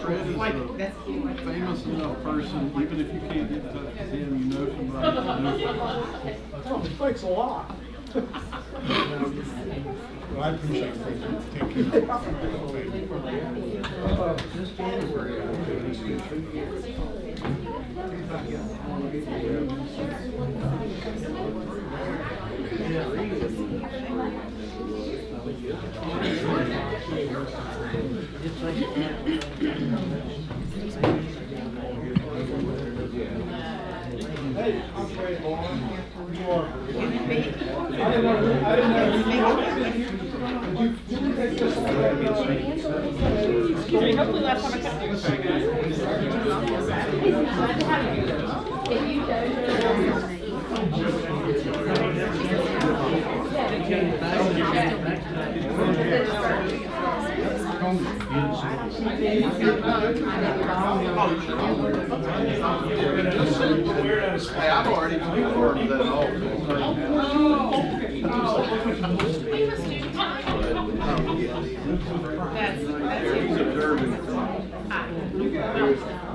Fred is a famous enough person, even if you can't get in touch with him, you know somebody who knows somebody. Thanks a lot. Well, I appreciate it. Thank you. This January, hey, I'm Fred Lauren. You are. I didn't know. Hopefully last time I cut you. Hey, I've already confirmed that all.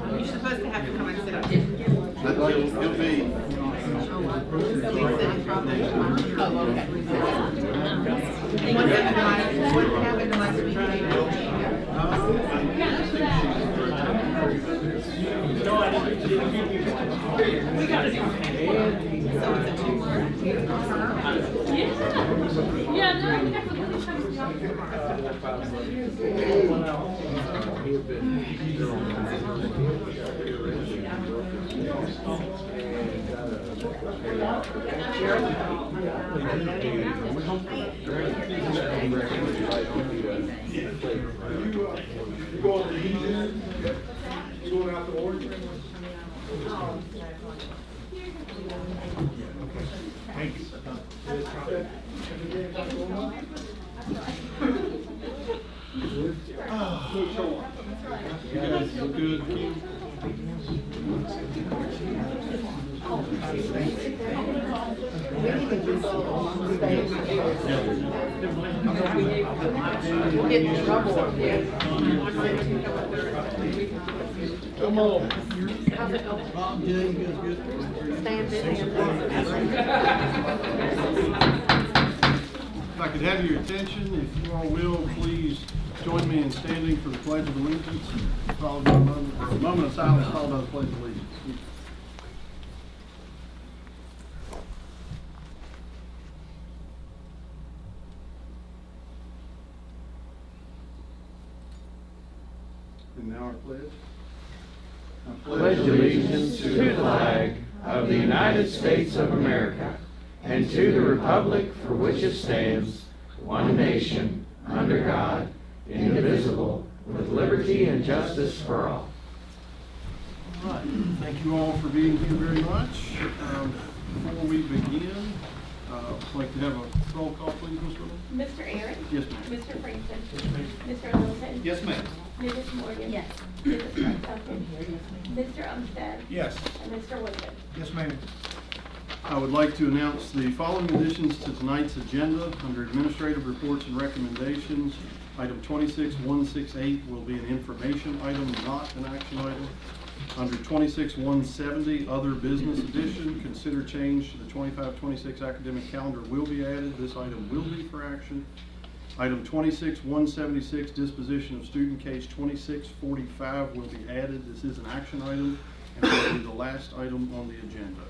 You're supposed to have to come and sit up. He'll be. What happened last we gotta do it. So it's a 2-word. Yeah, no, I think I could really try You going to the evening? You going out to Oregon? Thank you. You guys look good, Keith. We'll get in trouble. Come on. Bob, yeah, you guys good? Stand in. If I could have your attention, if you all will, please join me in standing for the Pledge of Allegiance. Followed by a moment of silence, followed by the Pledge of Allegiance. And now our pledge. Pledge allegiance to the flag of the United States of America and to the republic for which it stands, one nation, under God, indivisible, with liberty and justice for all. All right. Thank you all for being here very much. Before we begin, I'd like to have a roll call, please, Ms. Willis. Mr. Aaron? Yes, ma'am. Mr. Franklin? Mr. Littleton? Yes, ma'am. Mrs. Morgan? Yes. Mrs. Tucker? Mr. Umstead? Yes. And Mr. Woodson? Yes, ma'am. I would like to announce the following additions to tonight's agenda. Under administrative reports and recommendations, item 26168 will be an information item, not an action item. Under 26170, other business edition, consider change to the 25-26 academic calendar will be added. This item will be for action. Item 26176, disposition of student case 2645 will be added. This is an action item and will be the last item on the agenda.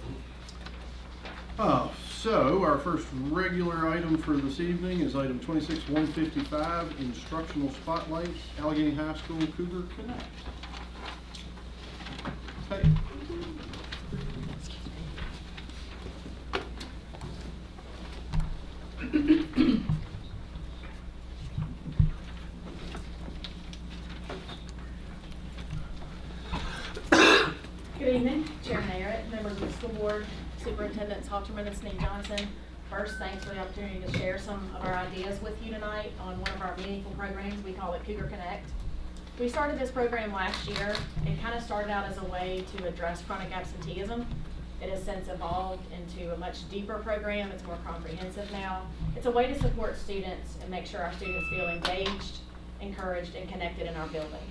So our first regular item for this evening is item 26155, instructional spotlights, Allegheny High School Cougar Connect. Hey. Good evening, Chairman Arrett, members of the school board, Superintendents Halterman and Sneed Johnson. First, thanks for the opportunity to share some of our ideas with you tonight on one of our meaningful programs. We call it Cougar Connect. We started this program last year. It kind of started out as a way to address chronic absenteeism. It has since evolved into a much deeper program. It's more comprehensive now. It's a way to support students and make sure our students feel engaged, encouraged, and connected in our building.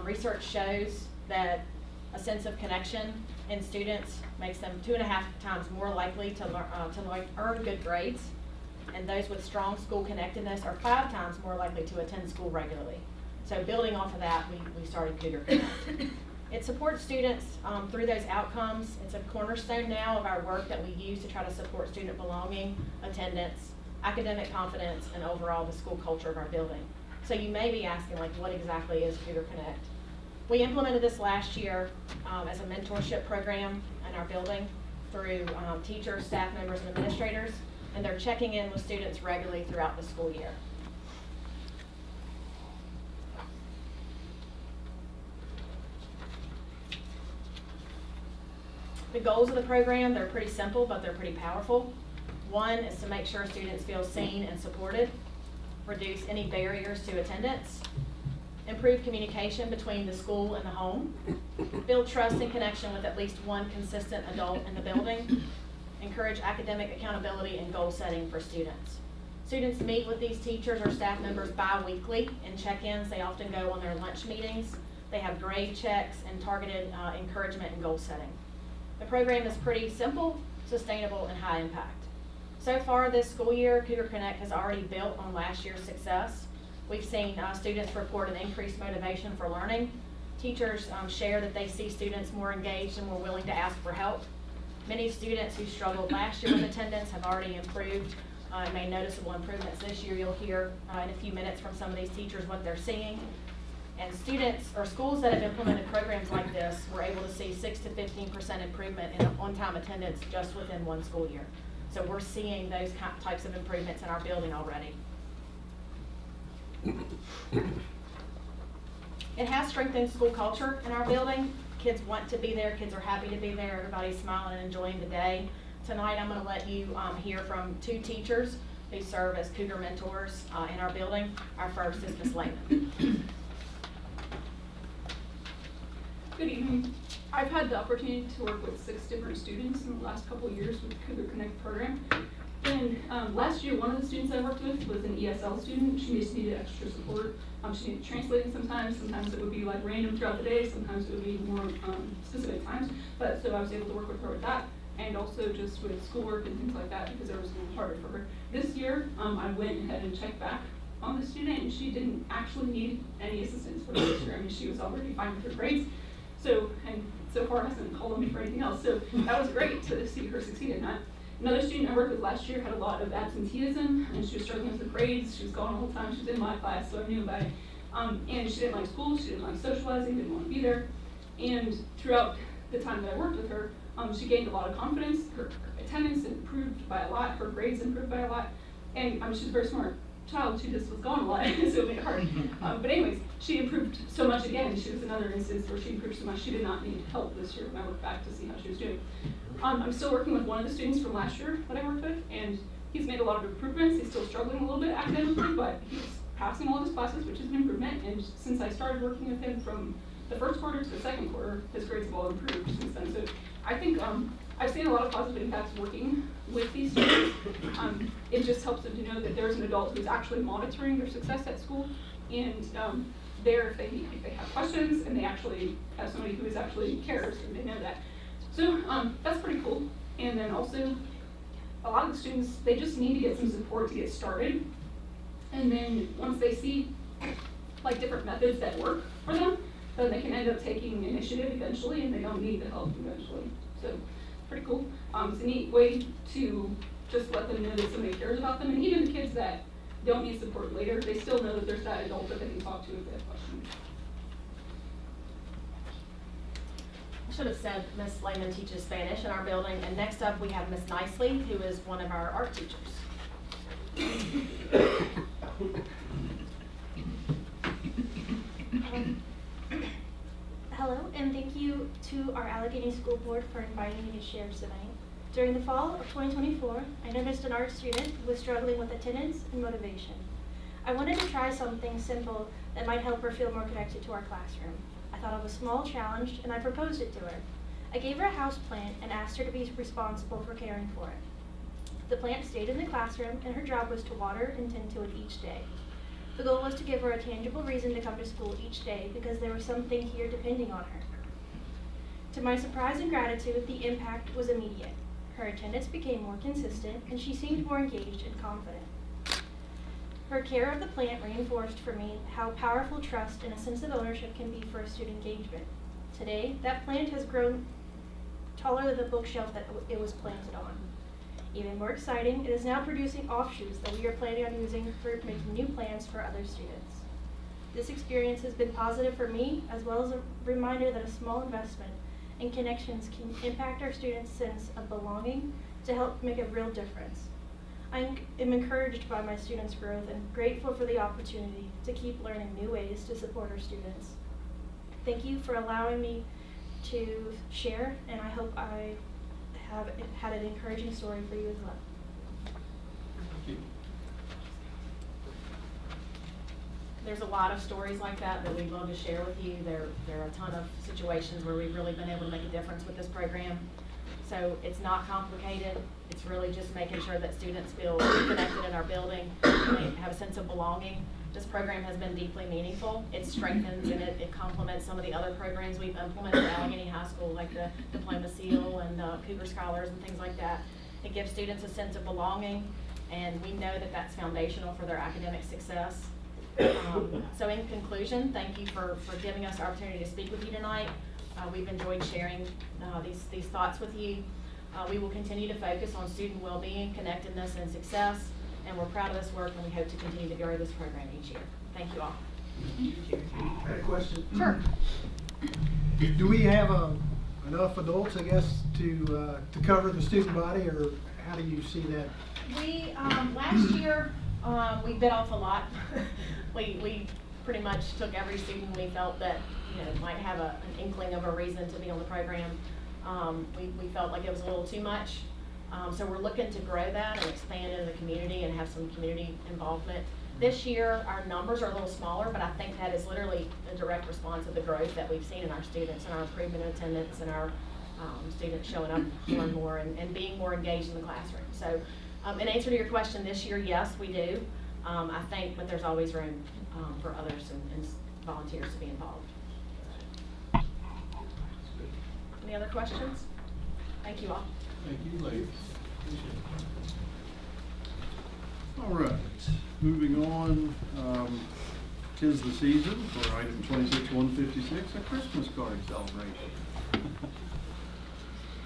Research shows that a sense of connection in students makes them 2.5 times more likely to earn good grades. And those with strong school connectedness are 5 times more likely to attend school regularly. So building off of that, we started Cougar Connect. It supports students through those outcomes. It's a cornerstone now of our work that we use to try to support student belonging, attendance, academic confidence, and overall the school culture of our building. So you may be asking, like, what exactly is Cougar Connect? We implemented this last year as a mentorship program in our building through teachers, staff members, and administrators, and they're checking in with students regularly throughout the school year. The goals of the program, they're pretty simple, but they're pretty powerful. One is to make sure students feel seen and supported, reduce any barriers to attendance, improve communication between the school and the home, build trust and connection with at least one consistent adult in the building, encourage academic accountability and goal setting for students. Students meet with these teachers or staff members bi-weekly in check-ins. They often go on their lunch meetings. They have grade checks and targeted encouragement and goal setting. The program is pretty simple, sustainable, and high impact. So far this school year, Cougar Connect has already built on last year's success. We've seen students report an increased motivation for learning. Teachers share that they see students more engaged and more willing to ask for help. Many students who struggled last year with attendance have already improved and made noticeable improvements this year. You'll hear in a few minutes from some of these teachers what they're seeing. And students or schools that have implemented programs like this were able to see 6 to 15% improvement in on-time attendance just within one school year. So we're seeing those types of improvements in our building already. It has strengthened school culture in our building. Kids want to be there, kids are happy to be there, everybody's smiling and enjoying the day. Tonight I'm going to let you hear from 2 teachers who serve as Cougar mentors in our building. Our first is Ms. Lehman. Good evening. I've had the opportunity to work with 6 different students in the last couple of years with the Cougar Connect program. And last year, one of the students I worked with was an ESL student. She just needed extra support. She needed translating sometimes. Sometimes it would be like random throughout the day. Sometimes it would be more specific times. But so I was able to work with her with that, and also just with schoolwork and things like that because it was a little harder for her. This year, I went ahead and checked back on the student, and she didn't actually need any assistance for this year. I mean, she was already fine with her grades. So, and so far hasn't called on me for anything else. So that was great to see her succeed in that. Another student I worked with last year had a lot of absenteeism, and she was struggling with her grades. She was gone all the time. She was in my class, so I knew about it. And she didn't like school. She didn't like socializing. Didn't want to be there. And throughout the time that I worked with her, she gained a lot of confidence. Her attendance improved by a lot. Her grades improved by a lot. And she's a very smart child. She just was gone a lot, so it made it hard. But anyways, she improved so much again. She was another instance where she improved so much. She did not need help this year when I looked back to see how she was doing. I'm still working with one of the students from last year that I worked with, and he's made a lot of improvements. He's still struggling a little bit academically, but he's passing all of his classes, which is an improvement. And since I started working with him from the first quarter to the second quarter, his grades have all improved since then. So I think I've seen a lot of positive impacts working with these students. It just helps them to know that there's an adult who's actually monitoring their success at school, and there if they have questions, and they actually have somebody who is actually cares, and they know that. So that's pretty cool. And then also, a lot of the students, they just need to get some support to get started. And then once they see like different methods that work for them, then they can end up taking initiative eventually, and they don't need the help eventually. So pretty cool. It's a neat way to just let them know that somebody cares about them. And even the kids that don't need support later, they still know that there's that adult that they can talk to if they have questions. I should have said Ms. Lehman teaches Spanish in our building, and next up we have Ms. Nicely, who is one of our art teachers. Hello, and thank you to our Allegheny School Board for inviting me to share tonight. During the fall of 2024, I noticed an art student who was struggling with attendance and motivation. I wanted to try something simple that might help her feel more connected to our classroom. I thought of a small challenge, and I proposed it to her. I gave her a house plant and asked her to be responsible for caring for it. The plant stayed in the classroom, and her job was to water and tend to it each day. The goal was to give her a tangible reason to come to school each day because there was something here depending on her. To my surprise and gratitude, the impact was immediate. Her attendance became more consistent and she seemed more engaged and confident. Her care of the plant reinforced for me how powerful trust and a sense of ownership can be for a student engagement. Today, that plant has grown taller than the bookshelf that it was planted on. Even more exciting, it is now producing offshoots that we are planning on using for making new plans for other students. This experience has been positive for me, as well as a reminder that a small investment and connections can impact our students' sense of belonging to help make a real difference. I am encouraged by my students' growth and grateful for the opportunity to keep learning new ways to support our students. Thank you for allowing me to share, and I hope I have had an encouraging story for you as well. Thank you. There's a lot of stories like that we'd love to share with you. There are a ton of situations where we've really been able to make a difference with this program. So it's not complicated. It's really just making sure that students feel connected in our building, and they have a sense of belonging. This program has been deeply meaningful. It strengthens and it complements some of the other programs we've implemented at Allegheny High School, like the Diploma Seal and Cougar Scholars and things like that. It gives students a sense of belonging, and we know that that's foundational for their academic success. So in conclusion, thank you for giving us the opportunity to speak with you tonight. We've enjoyed sharing these thoughts with you. We will continue to focus on student well-being, connectedness, and success, and we're proud of this work, and we hope to continue to grow this program each year. Thank you all. I had a question. Sure. Do we have enough adults, I guess, to cover the student body, or how do you see that? We, last year, we bit off a lot. We pretty much took every student we felt that might have an inkling of a reason to be on the program. We felt like it was a little too much. So we're looking to grow that and expand into the community and have some community involvement. This year, our numbers are a little smaller, but I think that is literally a direct response of the growth that we've seen in our students and our improvement in attendance and our students showing up to learn more and being more engaged in the classroom. So in answer to your question, this year, yes, we do. I think, but there's always room for others and volunteers to be involved. Any other questions? Thank you all. Thank you, ladies. All right, moving on, 'tis the season for item 26-156, a Christmas card celebration.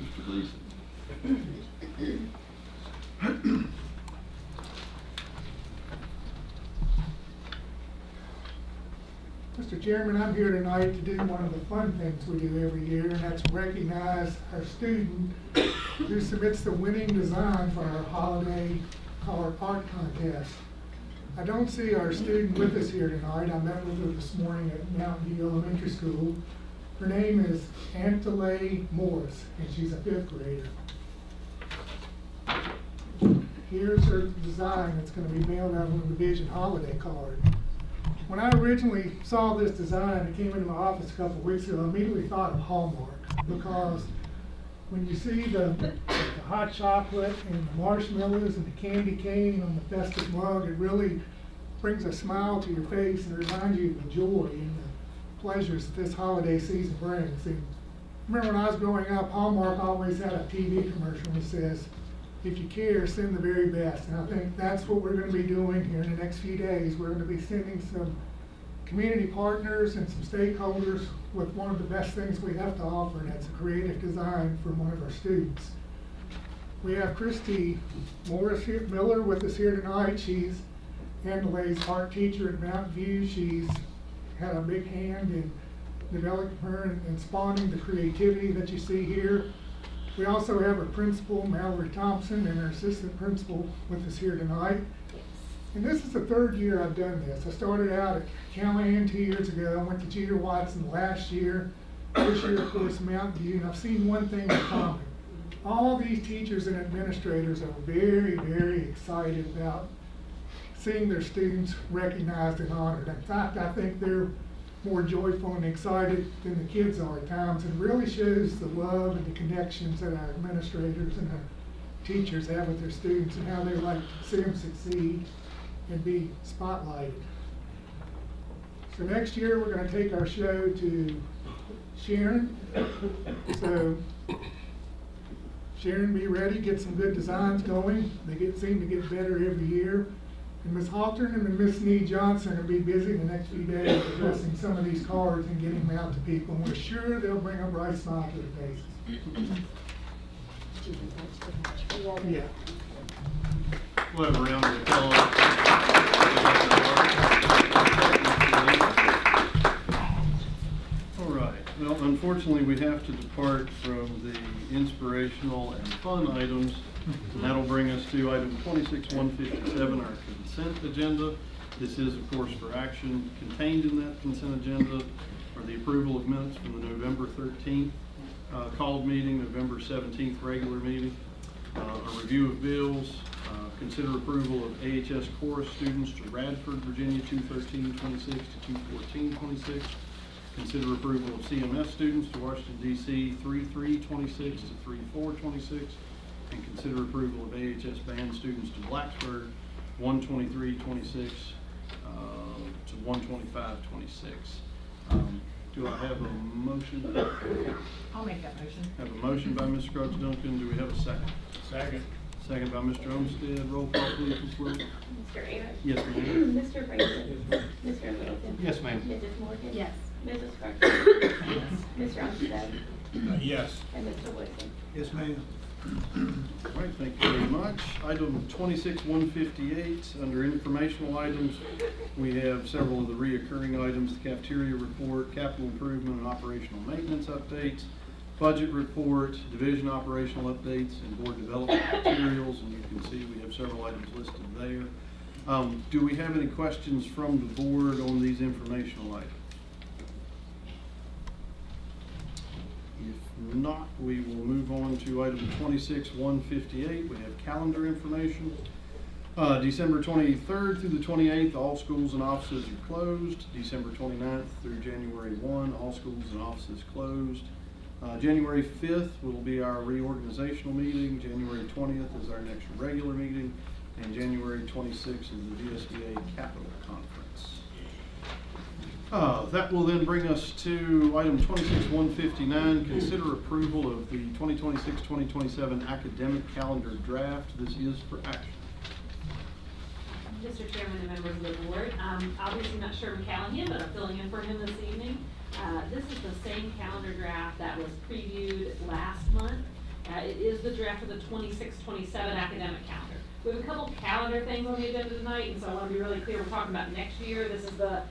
Mr. Gleason. Mr. Chairman, I'm here tonight to do one of the fun things we do every year, and that's recognize our student who submits the winning design for our holiday card art contest. I don't see our student with us here tonight. I met with her this morning at Mountain View Elementary School. Her name is Antolay Morris, and she's a 5th grader. Here's her design that's going to be mailed out on the Division holiday card. When I originally saw this design, it came into my office a couple of weeks ago, I immediately thought of Hallmark, because when you see the hot chocolate and the marshmallows and the candy cane on the festive mug, it really brings a smile to your face and reminds you of the joy and the pleasures that this holiday season brings. And remember when I was growing up, Hallmark always had a TV commercial that says, "If you care, send the very best." And I think that's what we're going to be doing here in the next few days. We're going to be sending some community partners and some stakeholders with one of the best things we have to offer, and that's a creative design from one of our students. We have Christy Morris here, Miller with us here tonight. She's Andolay's art teacher at Mountain View. She's had a big hand in developing her and spawning the creativity that you see here. We also have our principal, Mallory Thompson, and our assistant principal with us here tonight. And this is the 3rd year I've done this. I started out at Callahan 2 years ago. I went to Jeter Watson last year. This year, of course, Mountain View. And I've seen one thing in common. All these teachers and administrators are very, very excited about seeing their students recognized and honored. In fact, I think they're more joyful and excited than the kids are at times. It really shows the love and the connections that our administrators and our teachers have with their students and how they like to see them succeed and be spotlighted. So next year, we're gonna take our show to Sharon. So Sharon, be ready, get some good designs going. They seem to get better every year. And Ms. Haltern and Ms. Nee Johnson will be busy the next few days addressing some of these cards and getting them out to people. And we're sure they'll bring a bright smile to their faces. Yeah. We'll have a round of applause. All right. Well, unfortunately, we have to depart from the inspirational and fun items. And that'll bring us to item 26-157, our consent agenda. This is, of course, for action. Contained in that consent agenda are the approval of minutes from the November 13th called meeting, November 17th regular meeting, a review of bills, consider approval of AHS chorus students to Radford, Virginia 213-26 to 214-26, consider approval of CMS students to Washington, D.C. 33-26 to 34-26, and consider approval of AHS band students to Blacksburg 123-26 to 125-26. Do I have a motion? I'll make that motion. Have a motion by Ms. Scruggs Duncan. Do we have a second? Second. Second by Mr. Olmsted. Roll call, please, Ms. Wilson. Mr. Aaron? Yes, ma'am. Mr. Branson? Mr. Littleton? Yes, ma'am. Mrs. Morgan? Yes. Mrs. Crutcher? Mr. Armstead? Yes. And Mr. Woodson? Yes, ma'am. All right, thank you very much. Item 26-158, under informational items, we have several of the reoccurring items: the cafeteria report, capital improvement and operational maintenance updates, budget report, division operational updates, and board development materials. And you can see we have several items listed there. Do we have any questions from the board on these informational items? If not, we will move on to item 26-158. We have calendar information. December 23rd through the 28th, all schools and offices are closed. December 29th through January 1, all schools and offices closed. January 5th will be our reorganizational meeting. January 20th is our next regular meeting. And January 26th is the VSBA Capital Conference. That will then bring us to item 26-159, consider approval of the 2026-2027 academic calendar draft. This is for action. Mr. Chairman and members of the board, obviously not sure of Callahan, but I'm filling in for him this evening. This is the same calendar draft that was previewed last month. It is the draft of the 26-27 academic calendar. We have a couple calendar things on the agenda tonight, and so I want to be really clear. We're talking about next year. This is the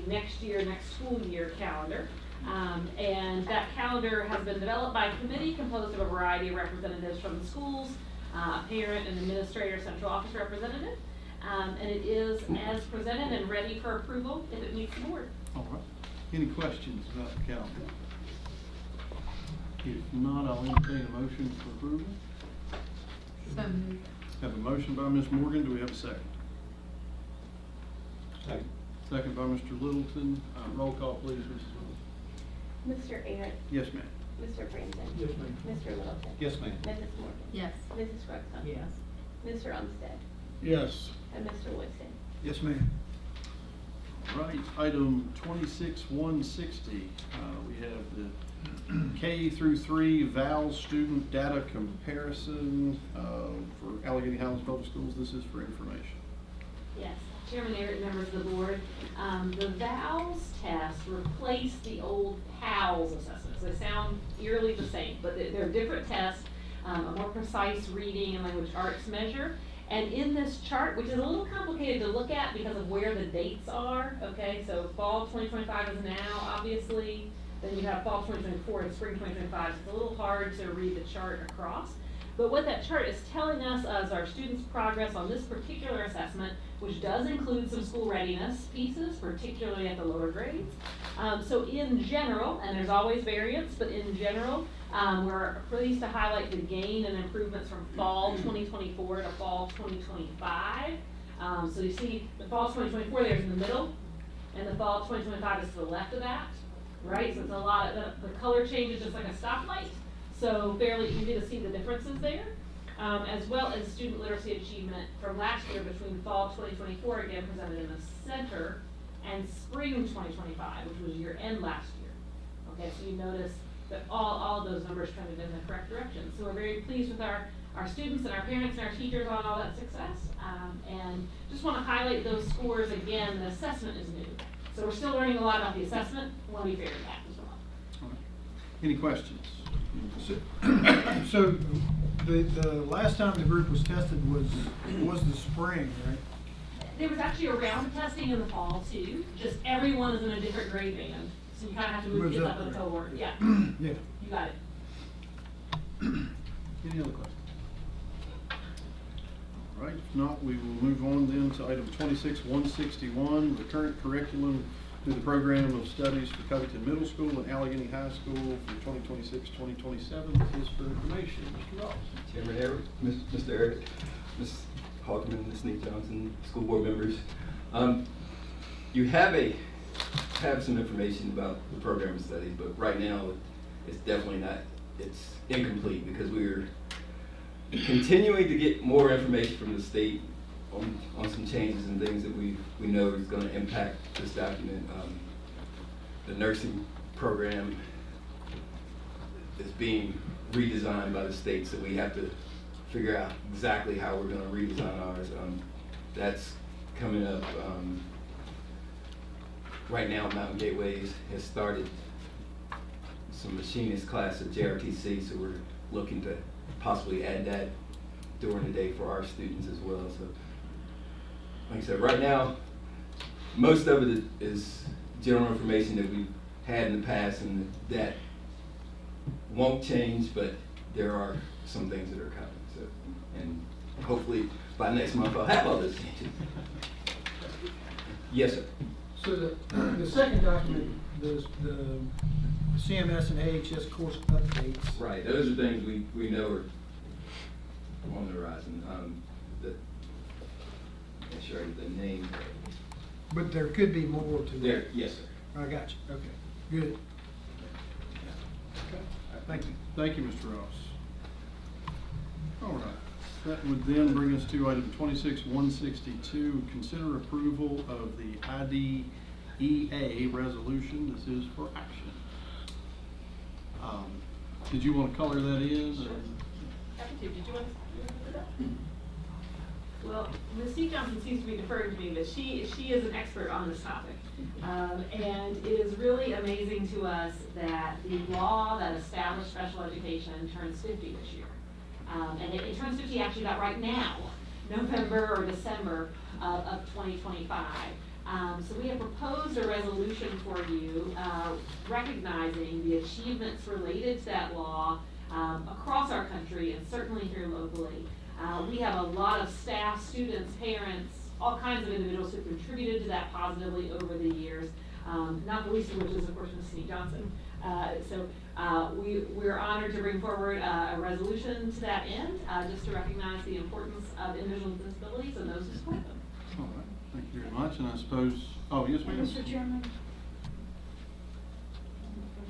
next year, next school year calendar. And that calendar has been developed by a committee composed of a variety of representatives from the schools, parent and administrator, central office representative. And it is as presented and ready for approval if it meets the board. All right. Any questions about the calendar? If not, I'll entertain a motion for approval. So moved. Have a motion by Ms. Morgan. Do we have a second? Second. Second by Mr. Littleton. Roll call, please, Mrs. Wilson. Mr. Aaron? Yes, ma'am. Mr. Branson? Yes, ma'am. Mr. Littleton? Yes, ma'am. Mrs. Morgan? Yes. Mrs. Crutcher? Yes. Mr. Armstead? Yes. And Mr. Woodson? Yes, ma'am. All right, item 26-160. We have the K through 3 VAL student data comparison for Allegheny Highlands Public Schools. This is for information. Yes, Chairman Eric, members of the board. The VALS test replaced the old PALS assessments. They sound eerily the same, but they're different tests, a more precise reading and language arts measure. And in this chart, which is a little complicated to look at because of where the dates are, okay, so fall 2025 is now, obviously, then you have fall 2024 and spring 2025, so it's a little hard to read the chart across. But what that chart is telling us is our students' progress on this particular assessment, which does include some school readiness pieces, particularly at the lower grades. So in general, and there's always variance, but in general, we're pleased to highlight the gain and improvements from fall 2024 to fall 2025. So you see the fall 2024 there's in the middle, and the fall 2025 is to the left of that, right? So it's a lot of, the color change is just like a stoplight. So fairly easy to see the differences there, as well as student literacy achievement from last year between fall 2024, again presented in the center, and spring 2025, which was year end last year. Okay, so you notice that all of those numbers trended in the correct direction. So we're very pleased with our students and our parents and our teachers on all that success. And just want to highlight those scores again. The assessment is new. So we're still learning a lot about the assessment when we figure that as well. All right. Any questions? So the last time the group was tested was the spring, right? There was actually a round of testing in the fall too. Just everyone is in a different grade band. So you kind of have to move Moves kids up up in the there. cohort. Yeah, Yeah. you got it. Any other questions? All right, if not, we will move on then to item 26-161, the current curriculum through the program of studies for Covington Middle School and Allegheny High School for 2026-2027. This is for information. Mr. Ross. Chairman Eric, Mr. Eric, Ms. Halterman, Ms. Nate Johnson, school board members. You have some information about the program of studies, but right now it's definitely not, it's incomplete because we're continuing to get more information from the state on some changes and things that we know is going to impact this document. The nursing program is being redesigned by the state, so we have to figure out exactly how we're going to redesign ours. That's coming up. Right now, Mountain Gateways has started some machinist class at JRTC, so we're looking to possibly add that during the day for our students as well. So, like I said, right now, most of it is general information that we've had in the past, and that won't change, but there are some things that are coming. So, and hopefully by next month I'll have all those changes. Yes, sir. So the second document, the CMS and AHS course updates. Right, those are things we know are on the horizon. Make sure I get the name. But there could be more to There, that. yes, sir. I got you. Okay, good. Okay. Thank you. Thank you, Mr. Ross. All right. That would then bring us to item 26-162, consider approval of the IDEA resolution. This is for action. Did you want to color that in? Sure. Happy to. Did you want to? Well, Ms. C. Johnson seems to be deferring to me, but she is an expert on this topic. And it is really amazing to us that the law that established special education turns 50 this year. And it turns 50 actually about right now, November or December of 2025. So we have proposed a resolution for you recognizing the achievements related to that law across our country and certainly here locally. We have a lot of staff, students, parents, all kinds of individuals who contributed to that positively over the years, not the least of which is, of course, Ms. Snee Johnson. We're honored to bring forward a resolution to that end, just to recognize the importance of individuals with disabilities and those who support them. All right. Thank you very much. And I suppose, oh, yes, ma'am. Mr. Chairman.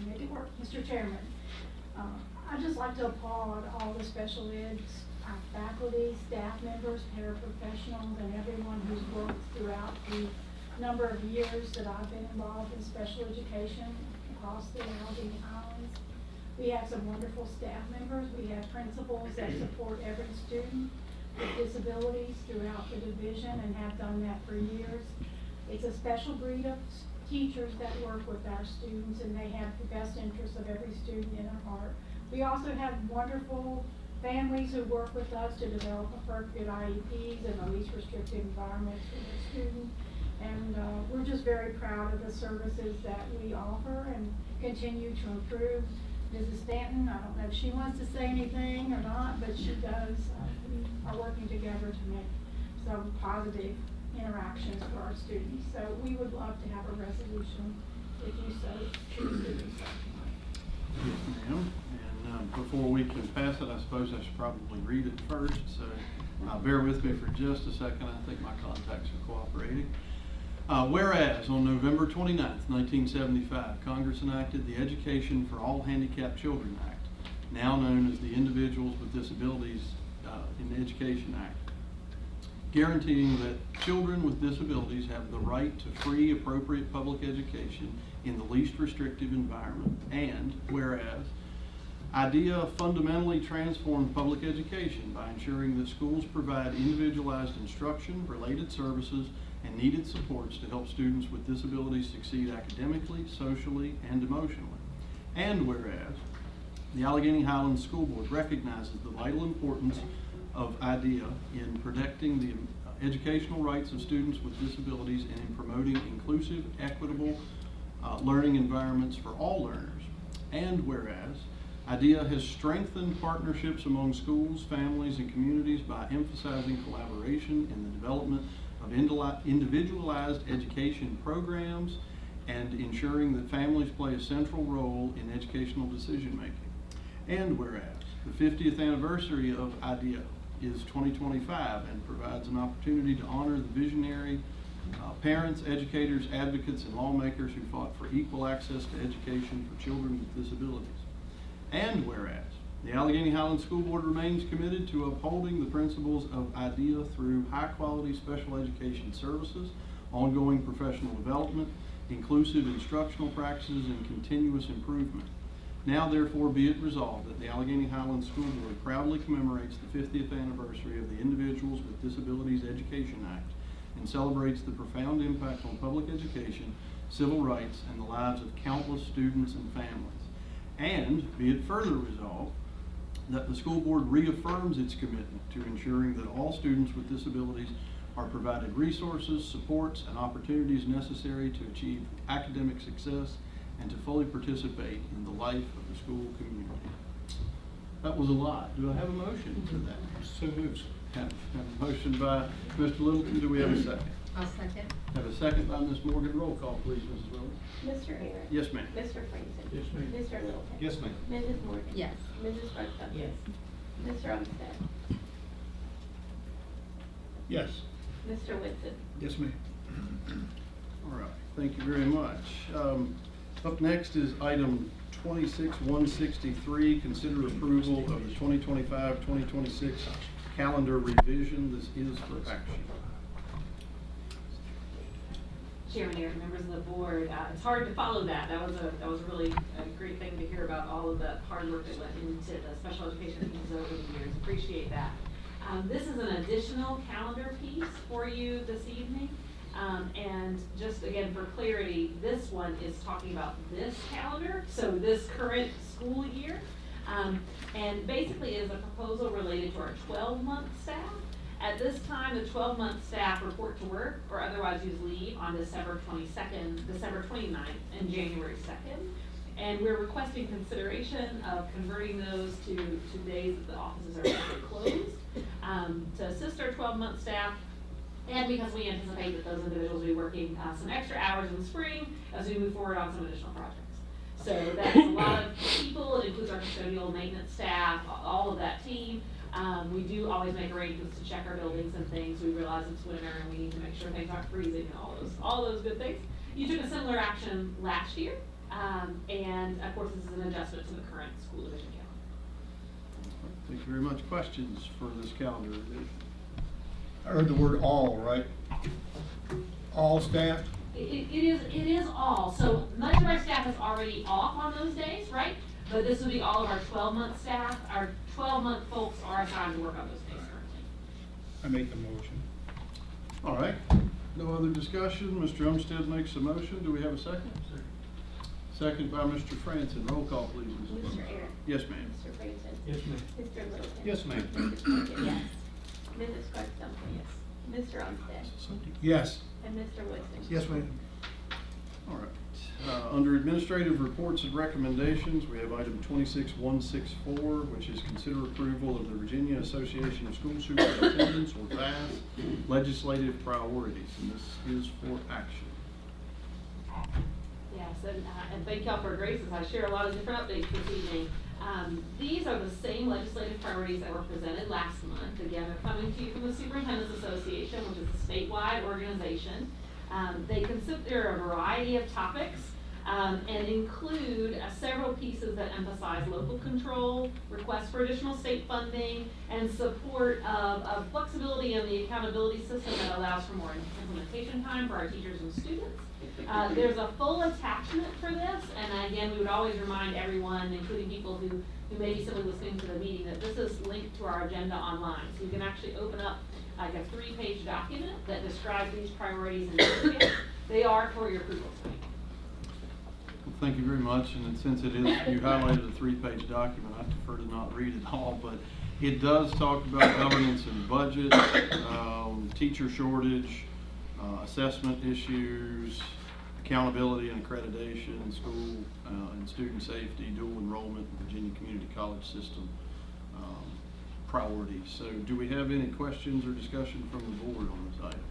Make it work. Mr. Chairman, I'd just like to applaud all the special eds, our faculty, staff members, paraprofessionals, and everyone who's worked throughout the number of years that I've been involved in special education across the Allegheny Islands. We have some wonderful staff members. We have principals that support every student with disabilities throughout the division and have done that for years. It's a special breed of teachers that work with our students, and they have the best interests of every student in their heart. We also have wonderful families who work with us to develop appropriate IEPs and the least restrictive environments for the student. And we're just very proud of the services that we offer and continue to improve. Mrs. Stanton, I don't know if she wants to say anything or not, but she does. We are working together to make some positive interactions for our students. So we would love to have a resolution if you so choose to do so. Yes, ma'am. And before we can pass it, I suppose I should probably read it first. So bear with me for just a second. I think my contacts are cooperating. Whereas on November 29th, 1975, Congress enacted the Education for All Handicapped Children Act, now known as the Individuals with Disabilities in Education Act. guaranteeing that children with disabilities have the right to free, appropriate public education in the least restrictive environment. And whereas IDEA fundamentally transformed public education by ensuring that schools provide individualized instruction, related services, and needed supports to help students with disabilities succeed academically, socially, and emotionally. And whereas the Allegheny Highlands School Board recognizes the vital importance of IDEA in protecting the educational rights of students with disabilities and in promoting inclusive, equitable learning environments for all learners. And whereas IDEA has strengthened partnerships among schools, families, and communities by emphasizing collaboration in the development of individualized education programs and ensuring that families play a central role in educational decision making. And whereas the 50th anniversary of IDEA is 2025 and provides an opportunity to honor the visionary parents, educators, advocates, and lawmakers who fought for equal access to education for children with disabilities. And whereas the Allegheny Highlands School Board remains committed to upholding the principles of IDEA through high-quality special education services, ongoing professional development, inclusive instructional practices, and continuous improvement. Now therefore be it resolved that the Allegheny Highlands School Board proudly commemorates the 50th anniversary of the Individuals with Disabilities Education Act and celebrates the profound impact on public education, civil rights, and the lives of countless students and families. And be it further resolved that the school board reaffirms its commitment to ensuring that all students with disabilities are provided resources, supports, and opportunities necessary to achieve academic success and to fully participate in the life of the school community. That was a lot. Do I have a motion for that? So moved. Have a motion by Mr. Littleton. Do we have a second? I'll second. Have a second by Ms. Morgan. Roll call, please, Mrs. Willis. Mr. Ayers. Yes, ma'am. Mr. Franzen. Yes, ma'am. Mr. Littleton. Yes, ma'am. Mrs. Morgan. Yes. Mrs. Buckton. Yes. Mr. Umstead. Yes. Mr. Whitson. Yes, ma'am. All right, thank you very much. Up next is item 26-163, consider approval of the 2025-2026 calendar revision. This is for action. Chairman, Aaron, members of the board, it's hard to follow that. That was really a great thing to hear about all of the hard work that went into the special education pieces over the years. Appreciate that. This is an additional calendar piece for you this evening. And just again, for clarity, this one is talking about this calendar, so this current school year. And basically is a proposal related to our 12-month staff. At this time, the 12-month staff report to work or otherwise use leave on December 22nd, December 29th, and January 2nd. And we're requesting consideration of converting those to days that the offices are closed to assist our 12-month staff. And because we anticipate that those individuals will be working some extra hours in the spring as we move forward on some additional projects. So that's a lot of people. It includes our custodial maintenance staff, all of that team. We do always make arrangements to check our buildings and things. We realize it's winter and we need to make sure things aren't freezing and all those good things. You took a similar action last year. And of course, this is an adjustment to the current school division calendar. Thank you very much. Questions for this calendar revision? I heard the word all, right? All staff? It is all. So much of our staff is already off on those days, right? But this would be all of our 12-month staff. Our 12-month folks are assigned to work on those days currently. I make the motion. All right. No other discussion. Mr. Umstead makes a motion. Do we have a second? Second by Mr. Franzen. Roll call, please, Mrs. Mr. Willis. Aaron. Yes, ma'am. Mr. Franzen. Yes, ma'am. Mr. Littleton. Yes, ma'am. Mrs. Morgan. Yes. Mrs. Buckton. Yes. Mr. Umstead. Yes. And Mr. Whitson. Yes, ma'am. All right. Under administrative reports and recommendations, we have item 26-164, which is consider approval of the Virginia Association of School Superintendents, or VAS, legislative priorities, and this is for action. Yes, and thank y'all for grace as I share a lot of different updates this evening. These are the same legislative priorities that were presented last month. Again, they're coming to you from the Superintendents Association, which is a statewide organization. They consider a variety of topics. and include several pieces that emphasize local control, requests for additional state funding, and support of flexibility in the accountability system that allows for more implementation time for our teachers and students. There's a full attachment for this, and again, we would always remind everyone, including people who may be simply listening to the meeting, that this is linked to our agenda online. So you can actually open up like a 3-page document that describes these priorities in detail. They are for your approval tonight. Well, thank you very much, and since it is, you highlighted a 3-page document, I prefer to not read it all, but it does talk about governance and budget, teacher shortage, assessment issues, accountability and accreditation, school and student safety, dual enrollment, Virginia Community College System priorities. So do we have any questions or discussion from the board on this item?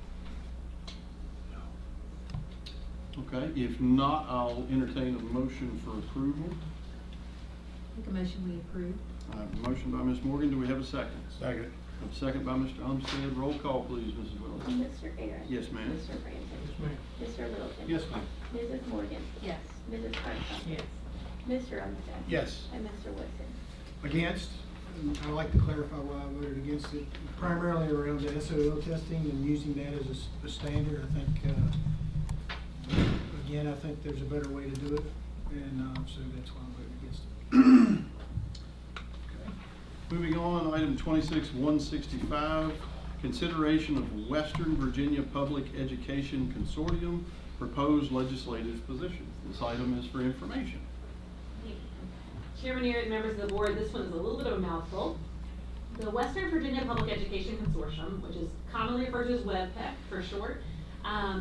Okay, if not, I'll entertain a motion for approval. Make a motion we approve. A motion by Ms. Morgan, do we have a second? Second. A second by Mr. Umstead. Roll call, please, Mrs. Willis. Mr. Aaron. Yes, ma'am. Mr. Francis. Mr. Littleton. Yes, ma'am. Mrs. Morgan. Yes. Mrs. Hartshorn. Yes. Mr. Umstead. Yes. And Mr. Woodson. Against, and I'd like to clarify why I voted against it, primarily around the SOL testing and using that as a standard. I think, again, I think there's a better way to do it, and so that's why I voted against it. Moving on, item 26-165, consideration of Western Virginia Public Education Consortium proposed legislative position. This item is for information. Chairman Earet, members of the board, this one is a little bit of a mouthful. The Western Virginia Public Education Consortium, which is commonly referred to as WEBPEC for short,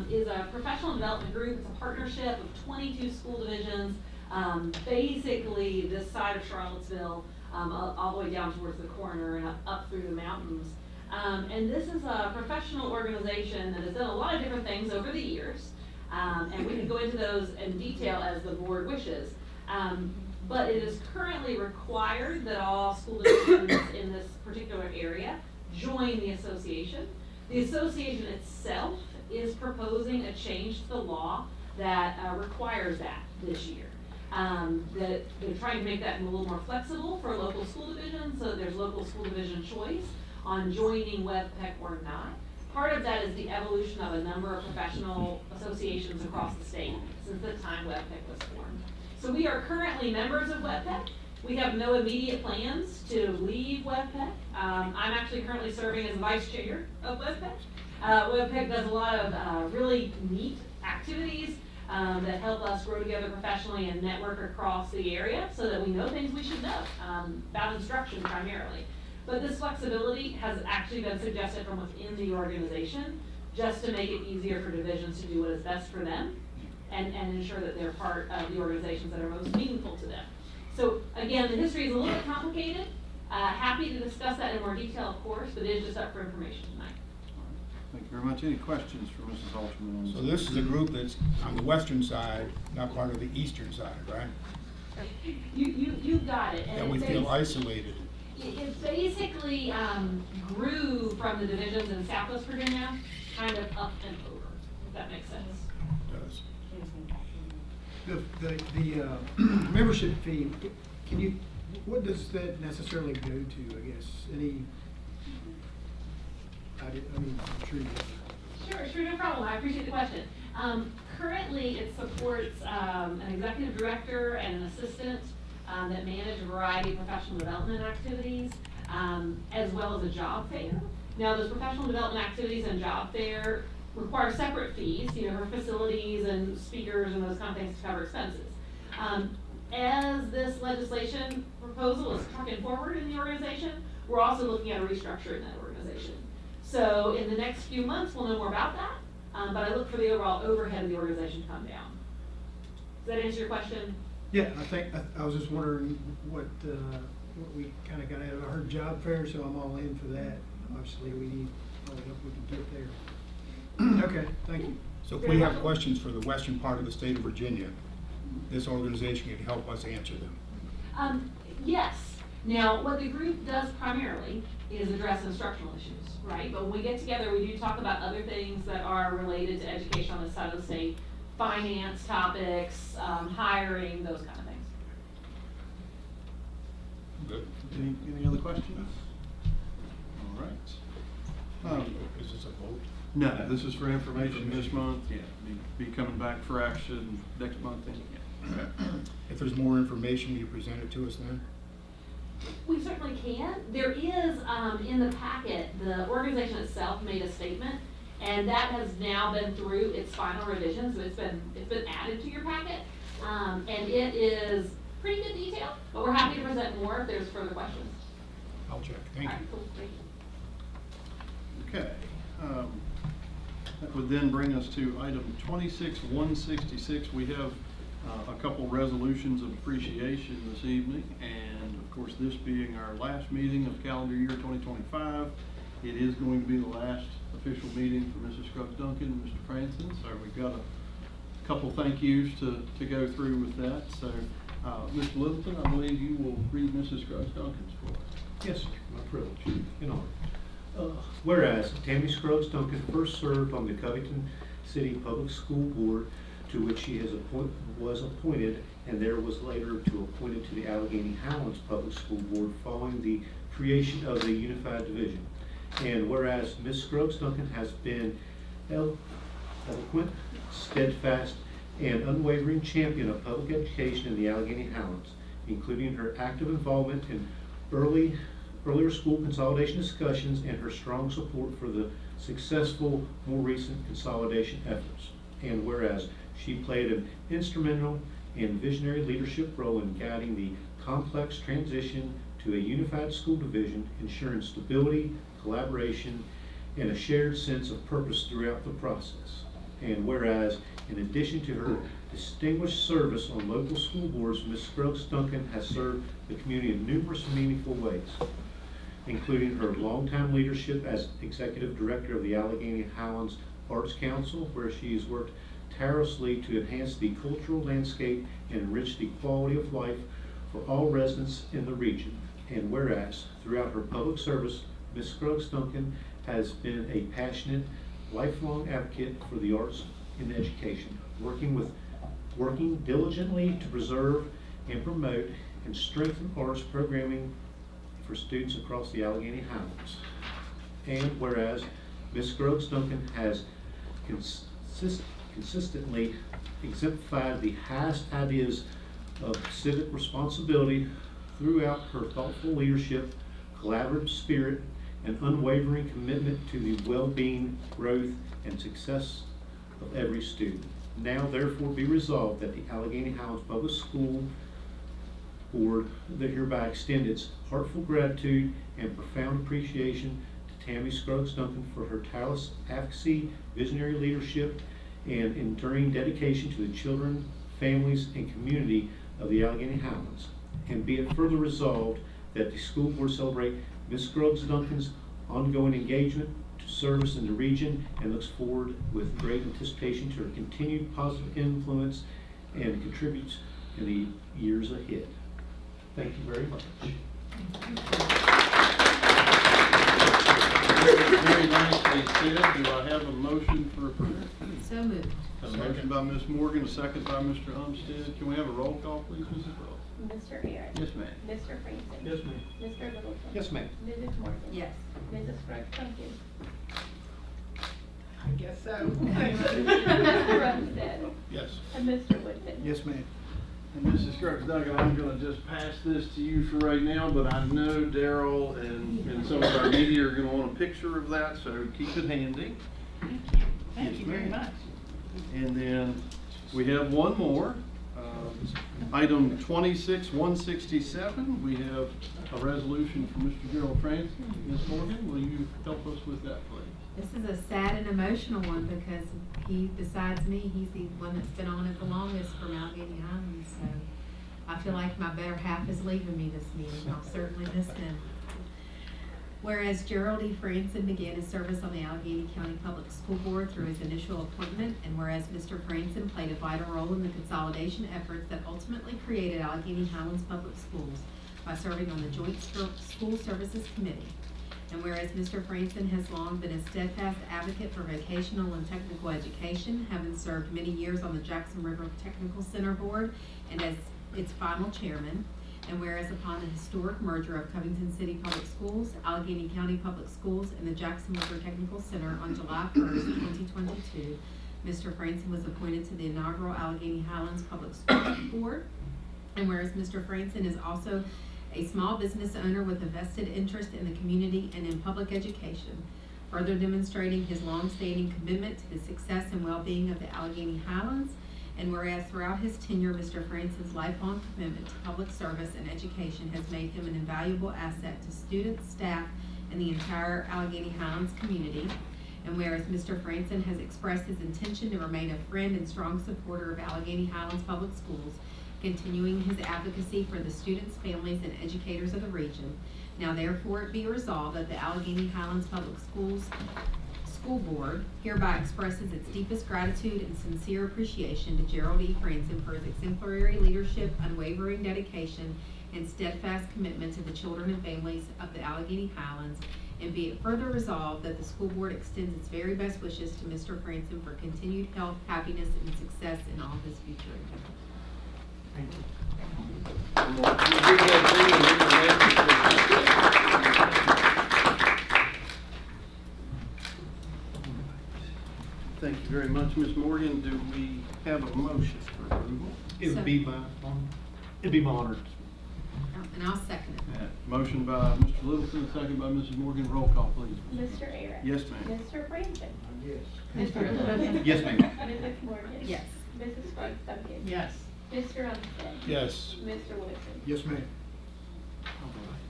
is a professional development group. It's a partnership of 22 school divisions, basically this side of Charlottesville, all the way down towards the corner and up through the mountains. And this is a professional organization that has done a lot of different things over the years, and we can go into those in detail as the board wishes. But it is currently required that all school divisions in this particular area join the association. The association itself is proposing a change to the law that requires that this year. That they're trying to make that a little more flexible for local school divisions, so there's local school division choice on joining WEBPEC or not. Part of that is the evolution of a number of professional associations across the state since the time WEBPEC was formed. So we are currently members of WEBPEC. We have no immediate plans to leave WEBPEC. I'm actually currently serving as vice chair of WEBPEC. WEBPEC does a lot of really neat activities that help us grow together professionally and network across the area so that we know things we should know about instruction primarily. But this flexibility has actually been suggested from within the organization just to make it easier for divisions to do what is best for them and ensure that they're part of the organizations that are most meaningful to them. So again, the history is a little bit complicated. Happy to discuss that in more detail, of course, but it is just up for information tonight. Thank you very much. Any questions for Mrs. Alterman? So this is a group that's on the western side, not part of the eastern side, right? You got it. And we feel isolated. It basically grew from the divisions in Southwest Virginia, kind of up and over, if that makes sense. It does. The membership fee, can you, what does that necessarily go to, I guess? Any, I mean, I'm sure you. Sure, no problem. I appreciate the question. Currently, it supports an executive director and an assistant that manage a variety of professional development activities, as well as a job fair. Now, those professional development activities and job fair require separate fees, for facilities and speakers and those kind of things to cover expenses. As this legislation proposal is trucking forward in the organization, we're also looking at a restructure in that organization. So in the next few months, we'll know more about that, but I look for the overall overhead of the organization to come down. Does that answer your question? Yeah, I think, I was just wondering what we kind of got out of. I heard job fair, so I'm all in for that. Obviously, we need all the help we can get there. Okay, thank you. So if we have questions for the western part of the state of Virginia, this organization can help us answer them. Yes. Now, what the group does primarily is address instructional issues, right? But when we get together, we do talk about other things that are related to education on this side of the state, finance topics, hiring, those kind of things. Good. Any other questions? All right. Is this a vote? No, this is for information this month, yeah, be coming back for action next month, and yeah. If there's more information, you present it to us then? We certainly can. There is, in the packet, the organization itself made a statement, and that has now been through its final revision, so it's been added to your packet. And it is pretty good detail, but we're happy to present more if there's further questions. I'll check, thank All right, you. cool, thank you. Okay. That would then bring us to item 26-166. We have a couple resolutions of appreciation this evening, and of course, this being our last meeting of calendar year 2025, it is going to be the last official meeting for Mrs. Scruggs Duncan and Mr. Franson. So we've got a couple thank yous to go through with that. So, Mr. Littleton, I believe you will read Mrs. Scruggs Duncan's for us. Yes, sir. My privilege and honor. Whereas Tammy Scruggs Duncan first served on the Covington City Public School Board, to which she was appointed, and there was later appointed to the Allegheny Highlands Public School Board following the creation of the Unified Division. And whereas Ms. Scruggs Duncan has been eloquent, steadfast, and unwavering champion of public education in the Allegheny Highlands, including her active involvement in earlier school consolidation discussions and her strong support for the successful, more recent consolidation efforts. And whereas she played an instrumental and visionary leadership role in guiding the complex transition to a unified school division, ensuring stability, collaboration, and a shared sense of purpose throughout the process. And whereas, in addition to her distinguished service on local school boards, Ms. Scruggs Duncan has served the community in numerous meaningful ways, including her longtime leadership as Executive Director of the Allegheny Highlands Arts Council, where she has worked tirelessly to enhance the cultural landscape and enrich the quality of life for all residents in the region. And whereas, throughout her public service, Ms. Scruggs Duncan has been a passionate, lifelong advocate for the arts and education, working diligently to preserve and promote and strengthen arts programming for students across the Allegheny Highlands. And whereas Ms. Scruggs Duncan has consistently exemplified the highest ideas of civic responsibility throughout her thoughtful leadership, collaborative spirit, and unwavering commitment to the well-being, growth, and success of every student. Now therefore be resolved that the Allegheny Highlands Public School Board that hereby extend its heartful gratitude and profound appreciation to Tammy Scruggs Duncan for her tireless advocacy, visionary leadership, and enduring dedication to the children, families, and community of the Allegheny Highlands. And be it further resolved that the school board celebrate Ms. Scruggs Duncan's ongoing engagement to service in the region and looks forward with great anticipation to her continued positive influence and contributes in the years ahead. Thank you very much. Very nicely said. Do I have a motion for approval? So moved. A motion by Ms. Morgan, a second by Mr. Umstead. Can we have a roll call, please, Mrs. Roll? Mr. Ayers. Yes, ma'am. Mr. Franson. Yes, ma'am. Mr. Littleton. Yes, ma'am. Mrs. Morgan. Yes. Mrs. Scruggs Duncan. I guess so. Mr. Umstead. Yes. And Mr. Woodson. Yes, ma'am. And Mrs. Scruggs Duncan, I'm gonna just pass this to you for right now, but I know Daryl and some of our media are gonna want a picture of that, so keep it handy. Thank you very much. And then we have one more. Item 26-167, we have a resolution from Mr. Gerald Franson. Ms. Morgan, will you help us with that, please? This is a sad and emotional one because he, besides me, he's the one that's been on it the longest from Allegheny Highlands. So I feel like my better half is leaving me this meeting. I'll certainly miss him. Whereas Gerald E. Franson began his service on the Allegheny County Public School Board through his initial appointment, and whereas Mr. Franson played a vital role in the consolidation efforts that ultimately created Allegheny Highlands Public Schools by serving on the Joint School Services Committee. And whereas Mr. Franson has long been a steadfast advocate for vocational and technical education, having served many years on the Jackson River Technical Center Board and as its final chairman. And whereas upon the historic merger of Covington City Public Schools, Allegheny County Public Schools, and the Jackson River Technical Center on July 1st, 2022, Mr. Franson was appointed to the inaugural Allegheny Highlands Public Schools Board. And whereas Mr. Franson is also a small business owner with a vested interest in the community and in public education, further demonstrating his long-standing commitment to the success and well-being of the Allegheny Highlands. And whereas throughout his tenure, Mr. Franson's lifelong commitment to public service and education has made him an invaluable asset to students, staff, and the entire Allegheny Highlands community. And whereas Mr. Franson has expressed his intention to remain a friend and strong supporter of Allegheny Highlands Public Schools, continuing his advocacy for the students, families, and educators of the region, now therefore it be resolved that the Allegheny Highlands Public Schools School Board hereby expresses its deepest gratitude and sincere appreciation to Gerald E. Franson for his exemplary leadership, unwavering dedication, and steadfast commitment to the children and families of the Allegheny Highlands, and be it further resolved that the school board extends its very best wishes to Mr. Franson for continued health, happiness, and success in all his future endeavors. Thank you. Thank you very much, Ms. Morgan. Do we have a motion for approval? It would be my honor. And I'll second it. Motion by Mr. Littleton, second by Mrs. Morgan. Roll call, please. Mr. Ayers. Yes, ma'am. Mr. Franson. Yes. Mr. Littleton. Yes, ma'am. Mrs. Morgan. Yes. Mrs. Scruggs Duncan. Yes. Mr. Umstead. Yes. Mr. Woodson. Yes, ma'am.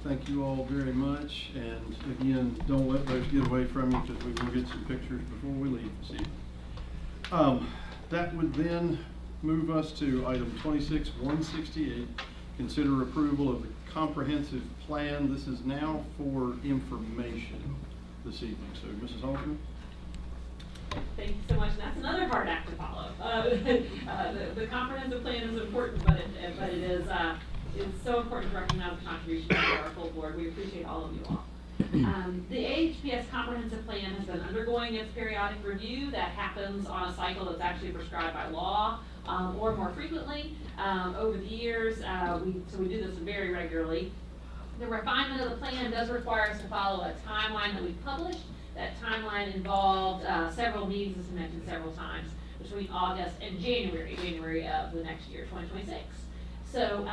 Thank you all very much, and again, don't let those get away from you because we will get some pictures before we leave this evening. That would then move us to item 26-168, consider approval of the comprehensive plan. This is now for information this evening. So, Mrs. Halterman? Thank you so much. And that's another hard act to follow. The comprehensive plan is important, but it is it's so important to recognize the contribution of our full board. We appreciate all of you all. The AHPS comprehensive plan has been undergoing its periodic review that happens on a cycle that's actually prescribed by law or more frequently over the years. So we do this very regularly. The refinement of the plan does require us to follow a timeline that we've published. That timeline involved several meetings, as mentioned several times, between August and January of the next year, 2026. So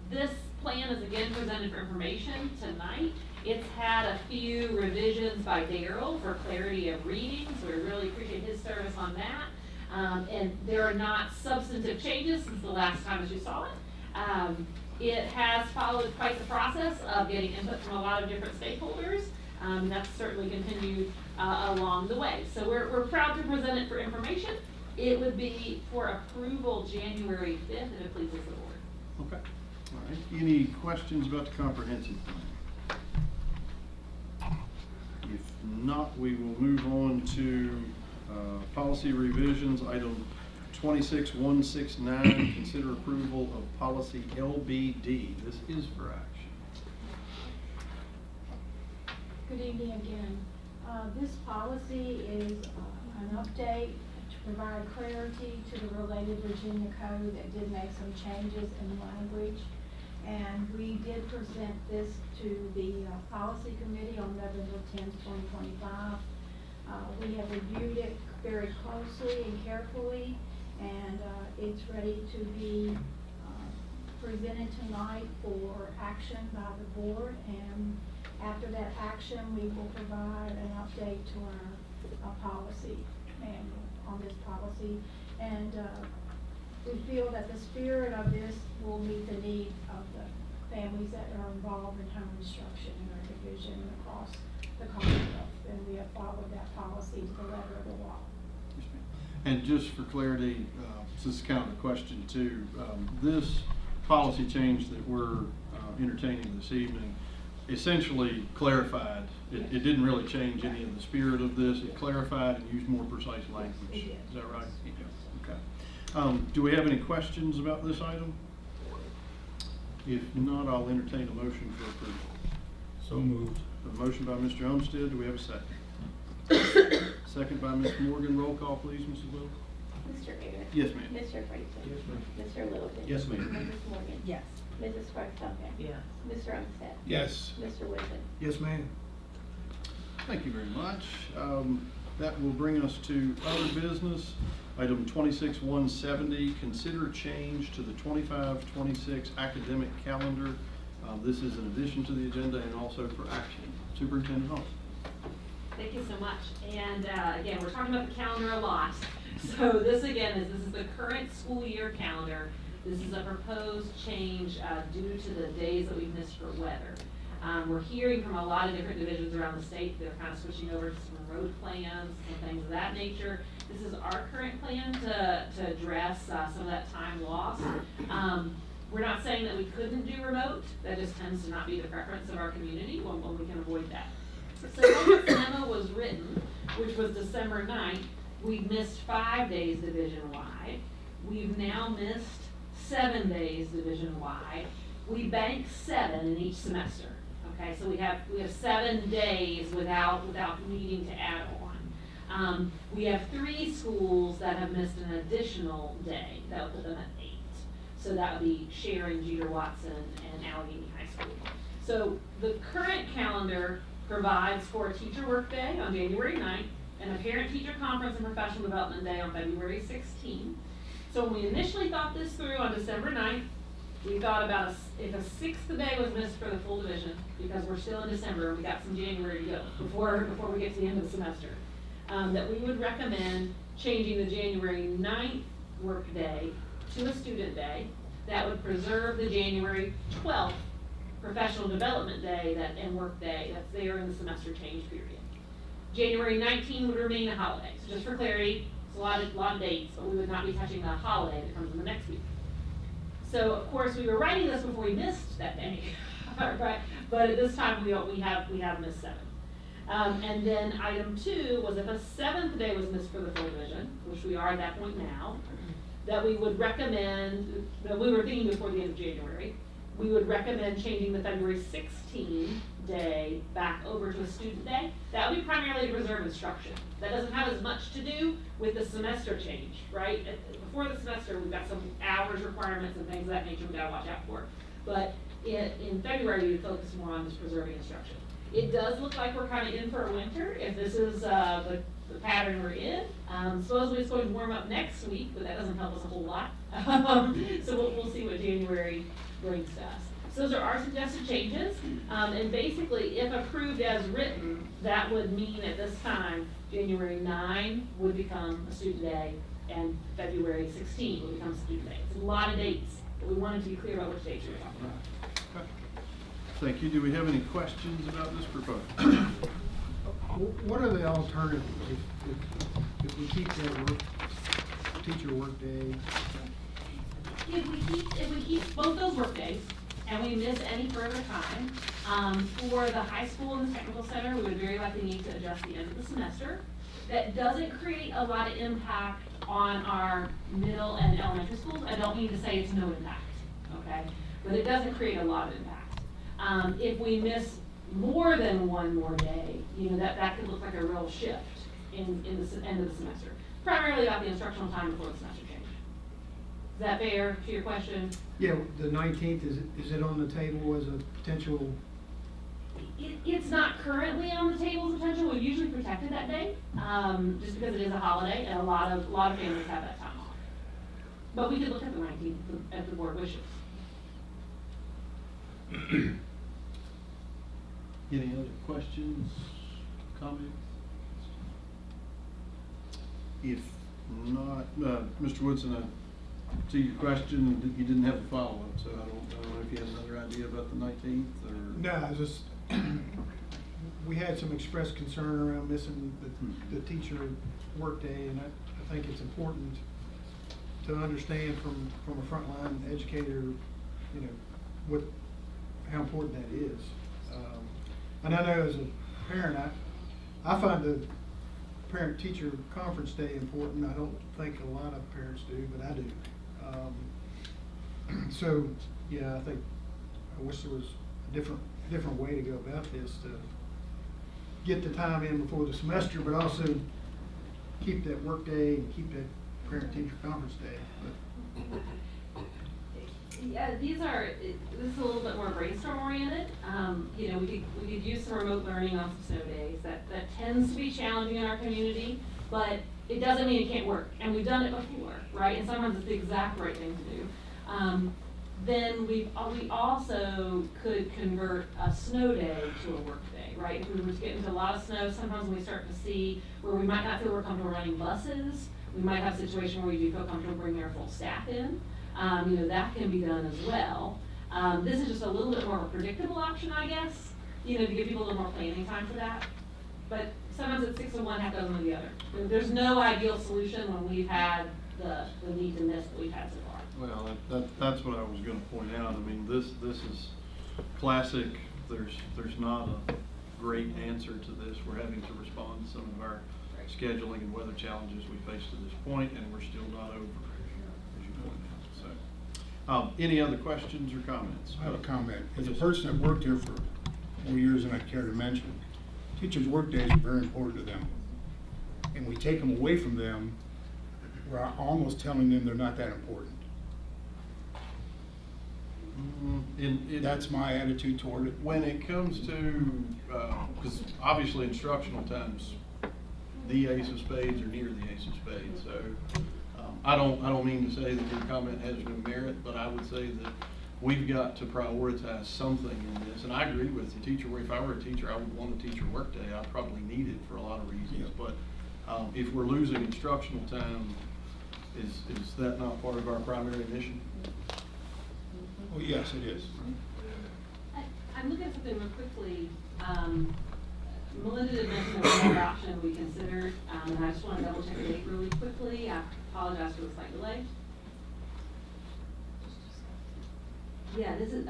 this plan is again presented for information tonight. It's had a few revisions by Daryl for clarity of reading, so we really appreciate his service on that. And there are not substantive changes since the last time that you saw it. It has followed quite the process of getting input from a lot of different stakeholders. That's certainly continued along the way. So we're proud to present it for information. It would be for approval January 5th, if it pleases the board. Okay. All right. Any questions about the comprehensive plan? If not, we will move on to policy revisions. Item 26-169, consider approval of policy LBD. This is for action. Good evening again. This policy is an update to provide clarity to the related Virginia code that did make some changes in the language. And we did present this to the policy committee on November 10th, 2025. We have reviewed it very closely and carefully, and it's ready to be presented tonight for action by the board. And after that action, we will provide an update to our policy manual on this policy. And we feel that the spirit of this will meet the need of the families that are involved in home instruction in our division and across the Commonwealth. And we have followed that policy to the letter of the law. And just for clarity, this is kind of a question too. This policy change that we're entertaining this evening essentially clarified. It didn't really change any of the spirit of this. It clarified and used more precise language. Is that right? Yeah. Okay. Do we have any questions about this item? If not, I'll entertain a motion for approval. So moved. A motion by Mr. Olmsted, do we have a second? Second by Ms. Morgan. Roll call, please, Mrs. Wills. Mr. Arick? Yes, ma'am. Mr. Fraser? Yes, ma'am. Mr. Littleton? Yes, ma'am. Mrs. Morgan? Yes. Mrs. Spragg Duncan? Yes. Mr. Olmsted? Yes. Mr. Woodson? Yes, ma'am. Thank you very much. That will bring us to other business. Item 26-170, consider change to the 25-26 academic calendar. This is in addition to the agenda and also for action. Superintendent Hall. Thank you so much. And again, we're talking about the calendar a lot. So this again is the current school year calendar. This is a proposed change due to the days that we've missed for weather. We're hearing from a lot of different divisions around the state that are kind of switching over to some road plans and things of that nature. This is our current plan to address some of that time lost. We're not saying that we couldn't do remote. That just tends to not be the preference of our community when we can avoid that. So when this memo was written, which was December 9th, we've missed 5 days division-wide. We've now missed 7 days division-wide. We bank 7 in each semester. Okay, so we have 7 days without needing to add on. We have 3 schools that have missed an additional day. That would put them at 8. So that would be Sharon, Jeter Watson, and Allegheny High School. So the current calendar provides for a teacher workday on January 9th and a parent-teacher conference and professional development day on February 16th. So when we initially thought this through on December 9th, we thought about if a 6th day was missed for the full division, because we're still in December and we got some January to go before we get to the end of the semester, that we would recommend changing the January 9th workday to a student day. That would preserve the January 12th professional development day and work day that's there in the semester change period. January 19 would remain a holiday. So just for clarity, it's a lot of dates, but we would not be touching the holiday that comes in the next week. So of course we were writing this before we missed that day, right? But at this time we have missed 7. And then item 2 was if a 7th day was missed for the full division, which we are at that point now, that we would recommend, that we were thinking before the end of January, we would recommend changing the February 16 day back over to a student day. That would be primarily to preserve instruction. That doesn't have as much to do with the semester change, right? Before the semester, we've got some hours requirements and things of that nature we gotta watch out for. But in February, we focus more on just preserving instruction. It does look like we're kind of in for a winter if this is the pattern we're in. Supposedly it's going to warm up next week, but that doesn't help us a whole lot. So we'll see what January brings to us. So those are our suggested changes. And basically, if approved as written, that would mean at this time, January 9 would become a student day and February 16 would become a student day. It's a lot of dates, but we wanted to be clear about which dates we're talking about. Thank you. Do we have any questions about this proposal? What are the alternatives if we keep that teacher workday? If we keep both those work days and we miss any further time, for the high school and the technical center, we would very likely need to adjust the end of the semester. That doesn't create a lot of impact on our middle and elementary schools. I don't mean to say it's no impact, okay? But it doesn't create a lot of impact. If we miss more than one more day, that could look like a real shift in the end of the semester. Primarily about the instructional time before the semester change. Is that fair to your question? Yeah, the 19th, is it on the table as a potential? It's not currently on the table as a potential. We've usually protected that day, just because it is a holiday and a lot of families have that time off. But we could look at the 19th if the board wishes. Any other questions, comments? If not, Mr. Woodson, to your question, you didn't have the follow-up, so I don't know if you had another idea about the 19th or? No, I just, we had some expressed concern around missing the teacher workday, and I think it's important to understand from a frontline educator, how important that is. And I know as a parent, I find the parent-teacher conference day important. I don't think a lot of parents do, but I do. So, yeah, I wish there was a different way to go about this to get the time in before the semester, but also keep that work day and keep that parent-teacher conference day. But Yeah, this is a little bit more brainstorm oriented. You know, we could use some remote learning on some snow days. That tends to be challenging in our community, but it doesn't mean it can't work. And we've done it before, right? And sometimes it's the exact right thing to do. Then we also could convert a snow day to a work day, right? If we were to get into a lot of snow, sometimes when we start to see where we might not feel we're comfortable running buses, we might have a situation where we do feel comfortable bringing our full staff in. You know, that can be done as well. This is just a little bit more of a predictable option, I guess, you know, to give people a little more planning time for that. But sometimes it's 6 of one, half dozen of the other. There's no ideal solution when we've had the needs and this that we've had so far. Well, that's what I was gonna point out. I mean, this is classic. There's not a great answer to this. We're having to respond to some of our scheduling and weather challenges we faced to this point, and we're still not over, as you pointed out. So, any other questions or comments? I have a comment. As a person that worked here for more years than I care to mention, teachers' work days are very important to them. And we take them away from them, we're almost telling them they're not that important. That's my attitude toward it. When it comes to, because obviously instructional time's the ace of spades or near the ace of spades. So I don't mean to say that your comment has no merit, but I would say that we've got to prioritize something in this. And I agree with the teacher. If I were a teacher, I would want a teacher work day. I probably need it for a lot of reasons. Yeah. But if we're losing instructional time, is that not part of our primary mission? Oh, yes, it is. I'm looking at something real quickly. Melinda did mention there was another option we considered, and I just want to double check the date really quickly. I apologize for the slight delay. Yeah, this is,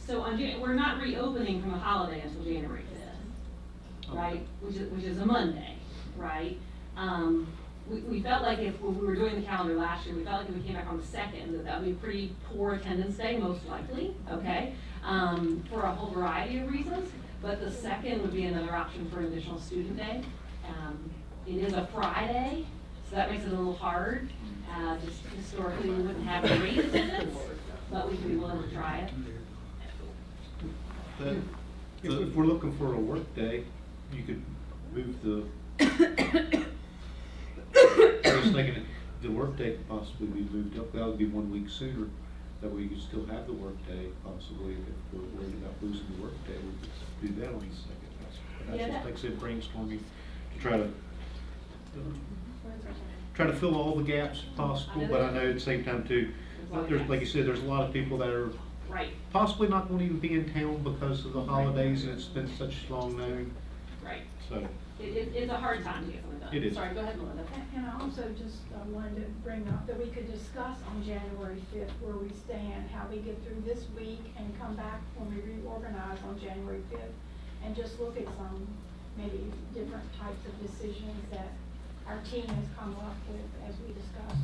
so on we're not reopening from a holiday until January 5th, right? Which is a Monday, right? We felt like if we were doing the calendar last year, we felt like if we came back on the 2nd, that would be a pretty poor attendance day, most likely, okay? For a whole variety of reasons. But the 2nd would be another option for an additional student day. It is a Friday, so that makes it a little hard. Just historically, we wouldn't have a great attendance, but we could be willing to try it. If we're looking for a work day, you could move the, I was thinking the work day could possibly be moved up. That would be 1 week sooner. That way you could still have the work day possibly. If we're worried about losing the work day, we could do that on the 2nd. That's just like I said, brainstorming to try to fill all the gaps possible. But I know at the same time too, there's, like you said, there's a lot of people that are possibly not going to even be in town because of the holidays, and it's been such long known. Right. So it's a hard time to get something done. It is. Sorry, go ahead, Melinda. And I also just wanted to bring up that we could discuss on January 5th where we stand, how we get through this week, and come back when we reorganize on January 5th, and just look at some maybe different types of decisions that our team has come up with as we discuss.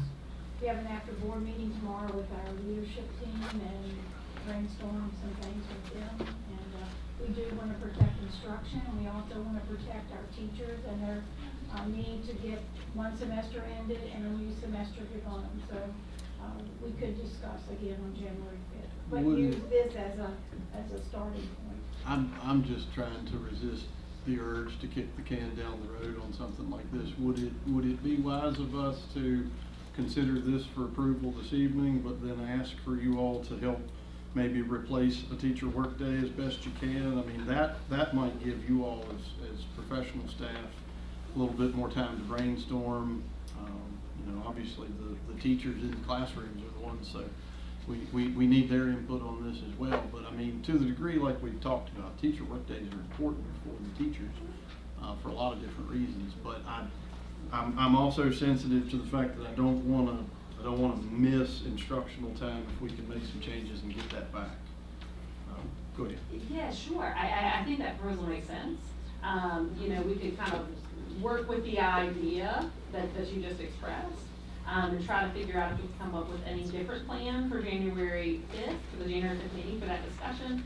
We have an after board meeting tomorrow with our leadership team and brainstorm some things with them. And we do want to protect instruction, and we also want to protect our teachers and their need to get one semester ended and a new semester begun. So we could discuss again on January 5th, but use this as a starting point. I'm just trying to resist the urge to kick the can down the road on something like this. Would it be wise of us to consider this for approval this evening, but then ask for you all to help maybe replace a teacher workday as best you can? I mean, that might give you all as professional staff a little bit more time to brainstorm. You know, obviously the teachers in the classrooms are the ones, so we need their input on this as well. But I mean, to the degree like we've talked about, teacher workdays are important for the teachers for a lot of different reasons. But I'm also sensitive to the fact that I don't want to miss instructional time if we can make some changes and get that back. Go ahead. Yeah, sure. I think that proposal makes sense. You know, we could kind of work with the idea that you just expressed, and try to figure out if we can come up with any different plan for January 5th, for the January 5th meeting for that discussion.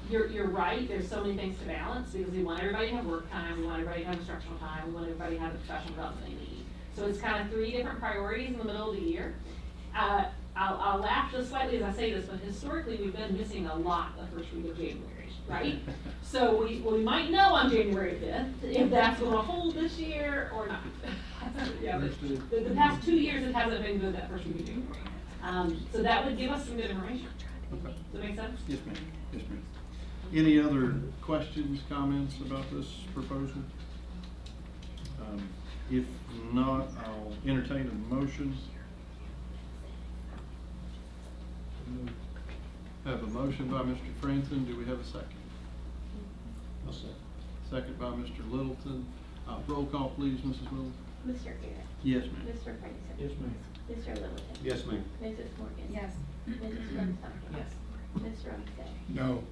you're right, there's so many things to balance, because we want everybody to have work time, we want everybody to have instructional time, we want everybody to have the professional development they need. So it's kind of 3 different priorities in the middle of the year. I'll laugh just slightly as I say this, but historically, we've been missing a lot the first week of January, right? So we might know on January 5th if that's going to hold this year or not. Yeah, but the past 2 years, it hasn't been good that first week of January. So that would give us some good information. Okay. Does that make sense? Yes, ma'am. Yes, ma'am. Any other questions, comments about this proposal? If not, I'll entertain a motion. Have a motion by Mr. Franklin. Do we have a second? I'll second. Second by Mr. Littleton. Roll call, please, Mrs. Littleton. Mr. Garrett. Yes, ma'am. Mr. Franklin. Yes, ma'am. Mr. Littleton. Yes, ma'am. Mrs. Morgan. Yes. Mrs. Johnson. Yes. Mr. Olmsted. No.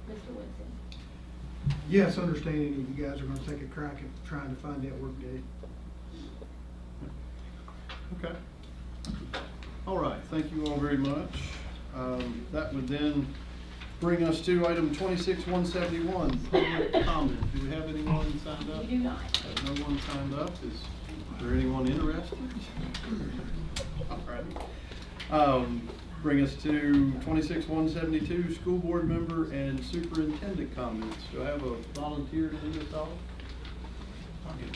Mr. Woodson. Yes, understanding that you guys are gonna take a crack at trying to find that work date. Okay. All right, thank you all very much. That would then bring us to item 26-171, public comment. Do we have anyone signed up? We do not. No one signed up. Is there anyone interested? All right. Bring us to 26-172, school board member and superintendent comments. Do I have a volunteer to lead us off?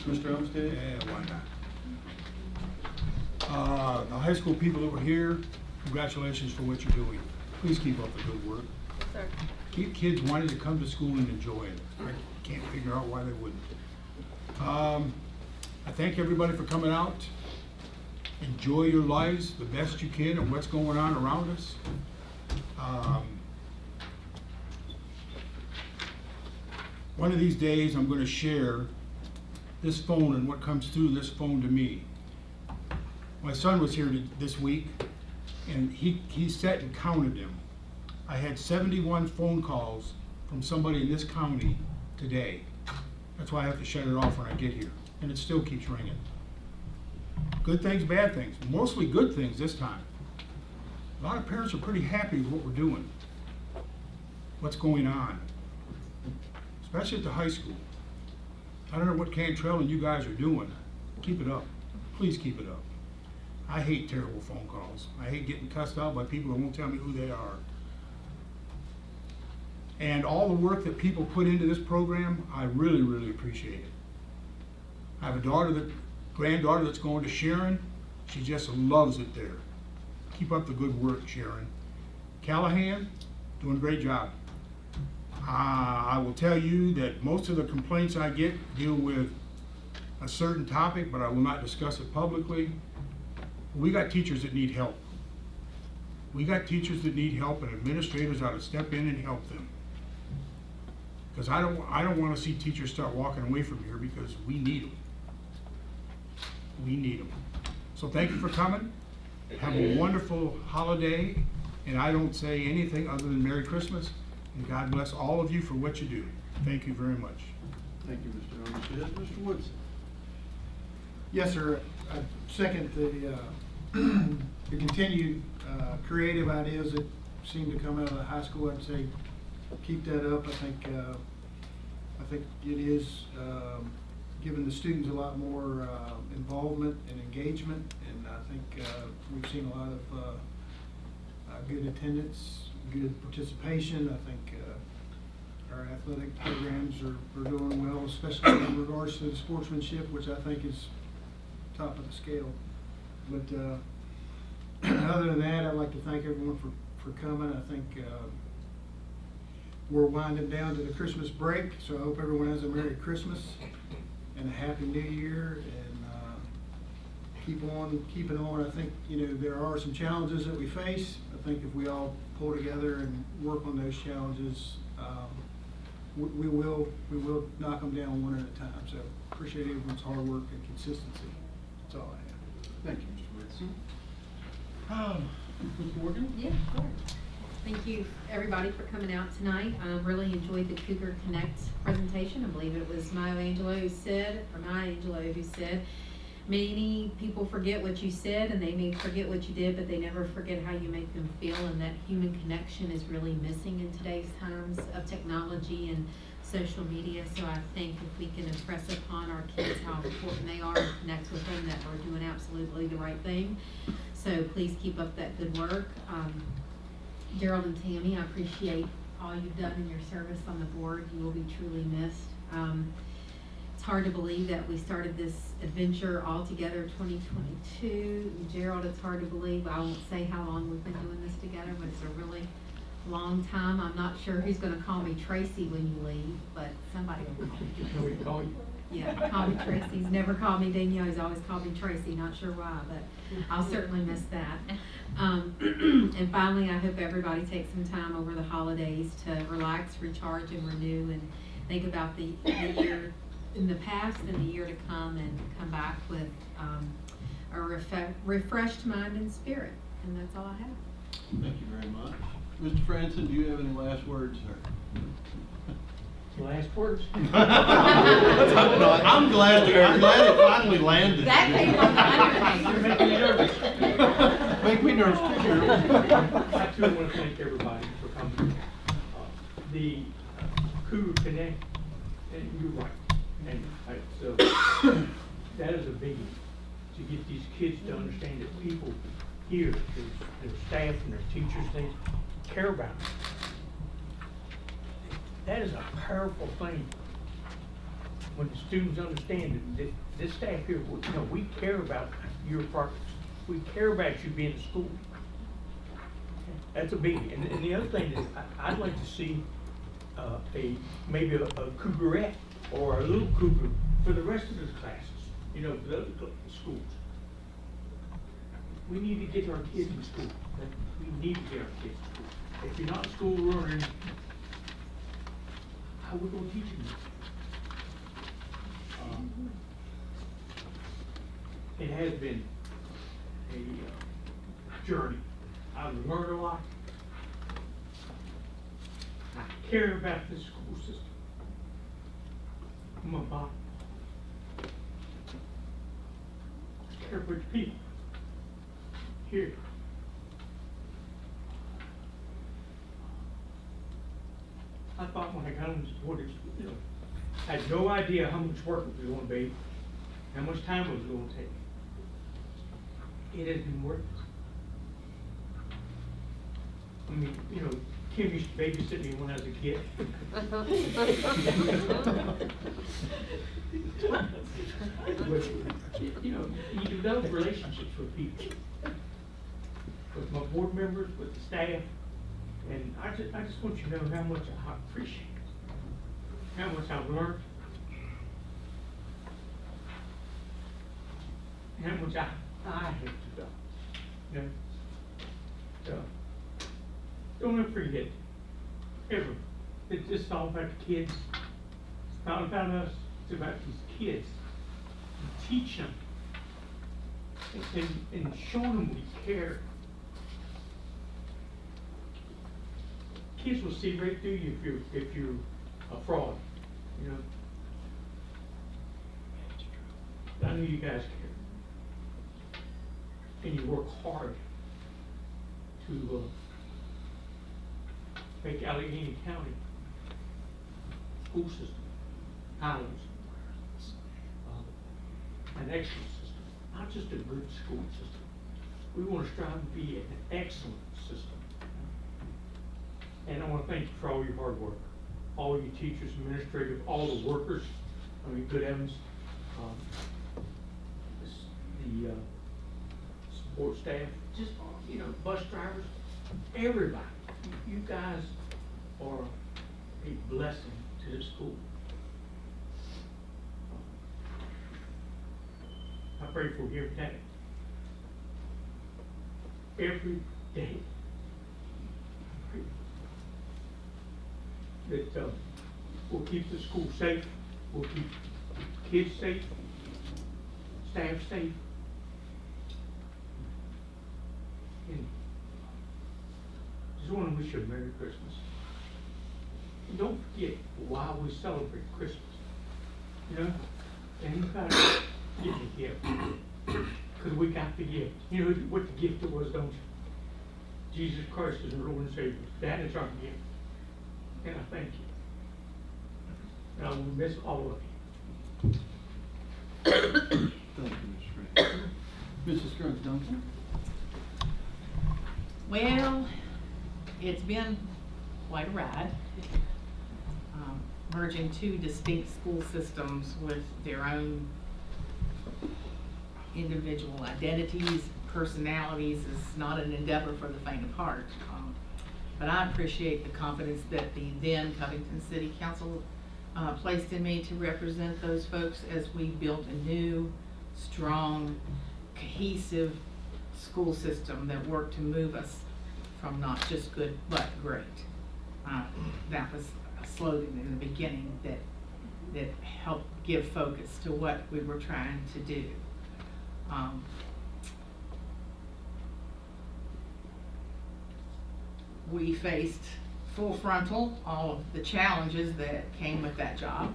Mr. Olmsted? Yeah, why not? The high school people that were here, congratulations for what you're doing. Please keep up the good work. Sir. Keep kids wanting to come to school and enjoy it. I can't figure out why they wouldn't. I thank everybody for coming out. Enjoy your lives the best you can and what's going on around us. One of these days I'm going to share this phone and what comes through this phone to me. My son was here this week and he sat and counted them. I had 71 phone calls from somebody in this county today. That's why I have to shut it off when I get here, and it still keeps ringing. Good things, bad things, mostly good things this time. A lot of parents are pretty happy with what we're doing, what's going on, especially at the high school. I don't know what Cantrell and you guys are doing. Keep it up. Please keep it up. I hate terrible phone calls. I hate getting cussed out by people who won't tell me who they are. And all the work that people put into this program, I really, really appreciate it. I have a granddaughter that's going to Sharon. She just loves it there. Keep up the good work, Sharon. Callahan, doing a great job. I will tell you that most of the complaints I get deal with a certain topic, but I will not discuss it publicly. We got teachers that need help. We got teachers that need help, and administrators ought to step in and help them. Because I don't want to see teachers start walking away from here, because we need them. We need them. So thank you for coming. Have a wonderful holiday, and I don't say anything other than Merry Christmas, and God bless all of you for what you do. Thank you very much. Thank you, Mr. Olmsted. Mr. Woodson? Yes, sir. I second the continued creative ideas that seem to come out of the high school. I'd say keep that up. I think it is giving the students a lot more involvement and engagement, and I think we've seen a lot of good attendance, good participation. I think our athletic programs are doing well, especially in regards to the sportsmanship, which I think is top of the scale. But other than that, I'd like to thank everyone for coming. I think we're winding down to the Christmas break, so I hope everyone has a Merry Christmas and a Happy New Year, and keep on keeping on. I think, there are some challenges that we face. I think if we all pull together and work on those challenges, we will knock them down one at a time. So appreciate everyone's hard work and consistency. That's all I have. Thank you, Mr. Woodson. Ms. Morgan? Yeah, of course. Thank you, everybody, for coming out tonight. I really enjoyed the Cougar Connect presentation. I believe it was Maya Angelou who said, Many people forget what you said, and they may forget what you did, but they never forget how you make them feel, and that human connection is really missing in today's times of technology and social media. So I think if we can impress upon our kids how important they are and connect with them, that we're doing absolutely the right thing. So please keep up that good work. Gerald and Tammy, I appreciate all you've done in your service on the board. You will be truly missed. It's hard to believe that we started this adventure all together 2022. Gerald, it's hard to believe. I won't say how long we've been doing this together, but it's a really long time. I'm not sure who's going to call me Tracy when you leave, but somebody will call me. Can we call you? Yeah, call me Tracy. He's never called me Danielle. He's always called me Tracy. Not sure why, but I'll certainly miss that. And finally, I hope everybody takes some time over the holidays to relax, recharge, and renew, and think about the year in the past and the year to come, and come back with a refreshed mind and spirit. And that's all I have. Thank you very much. Mr. Franson, do you have any last words, sir? Last words? I'm glad it finally landed. That came from the undertaker. Make me nervous too, Gerald. I too want to thank everybody for coming. The Cougar Connect, and you're right, and so that is a biggie, to get these kids to understand that people here, their staff and their teachers, they care about them. That is a powerful thing when the students understand that this staff here, we care about your progress. We care about you being in school. That's a biggie. And the other thing is, I'd like to see maybe a cougarette or a little cougar for the rest of the classes, for the other schools. We need to get our kids in school. We need to get our kids in school. If you're not in school learning, how are we going to teach them? It has been a journey. I've learned a lot. I care about this school system. I'm a bottom. I care about the people here. I thought when I got on this board, I had no idea how much work it was going to be, how much time it was going to take. It has been worth it. I mean, Kim used to babysit me when I was a kid. But, you develop relationships with people, with my board members, with the staff, and I just want you to know how much I appreciate it, how much I've learned, and how much I have to do. So don't ever forget, ever. It's just all about the kids. It's not about us. It's about these kids. And teach them and show them we care. Kids will see right through you if you're a fraud. I know you guys care. And you work hard to make Allegheny County school system, Highlands, an excellent system, not just a good school system. We want to strive to be an excellent system. And I want to thank you for all your hard work, all you teachers, administrative, all the workers. I mean, good heavens, the support staff, just bus drivers, everybody. You guys are a blessing to the school. I pray for you every day. Every day. I pray that we'll keep the school safe, we'll keep kids safe, staff safe. And just want to wish you a Merry Christmas. And don't forget why we celebrate Christmas. Think about it. getting a gift. Because we got the gift. You know what the gift was, don't you? Jesus Christ is our Lord and Savior. That is our gift. And I thank you. And I will miss all of you. Thank you, Mr. Grant. Mrs. Scruggs-Johnson? Well, it's been quite a ride. Merging two distinct school systems with their own individual identities, personalities is not an endeavor for the faint of heart. But I appreciate the confidence that the then Covington City Council placed in me to represent those folks as we built a new, strong, cohesive school system that worked to move us from not just good but great. That was a slogan in the beginning that helped give focus to what we were trying to do. We faced full frontal all of the challenges that came with that job.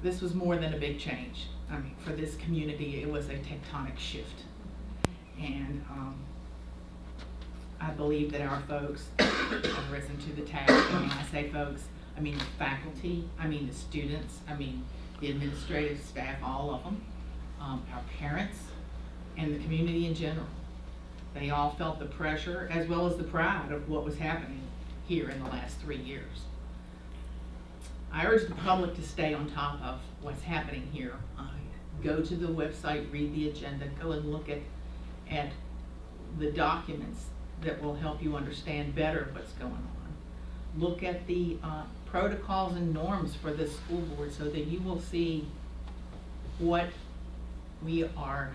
This was more than a big change. I mean, for this community, it was a tectonic shift. And I believe that our folks have risen to the task. And when I say folks, I mean the faculty, I mean the students, I mean the administrative staff, all of them, our parents, and the community in general. They all felt the pressure as well as the pride of what was happening here in the last 3 years. I urge the public to stay on top of what's happening here. Go to the website, read the agenda, go and look at the documents that will help you understand better what's going on. Look at the protocols and norms for this school board so that you will see what we are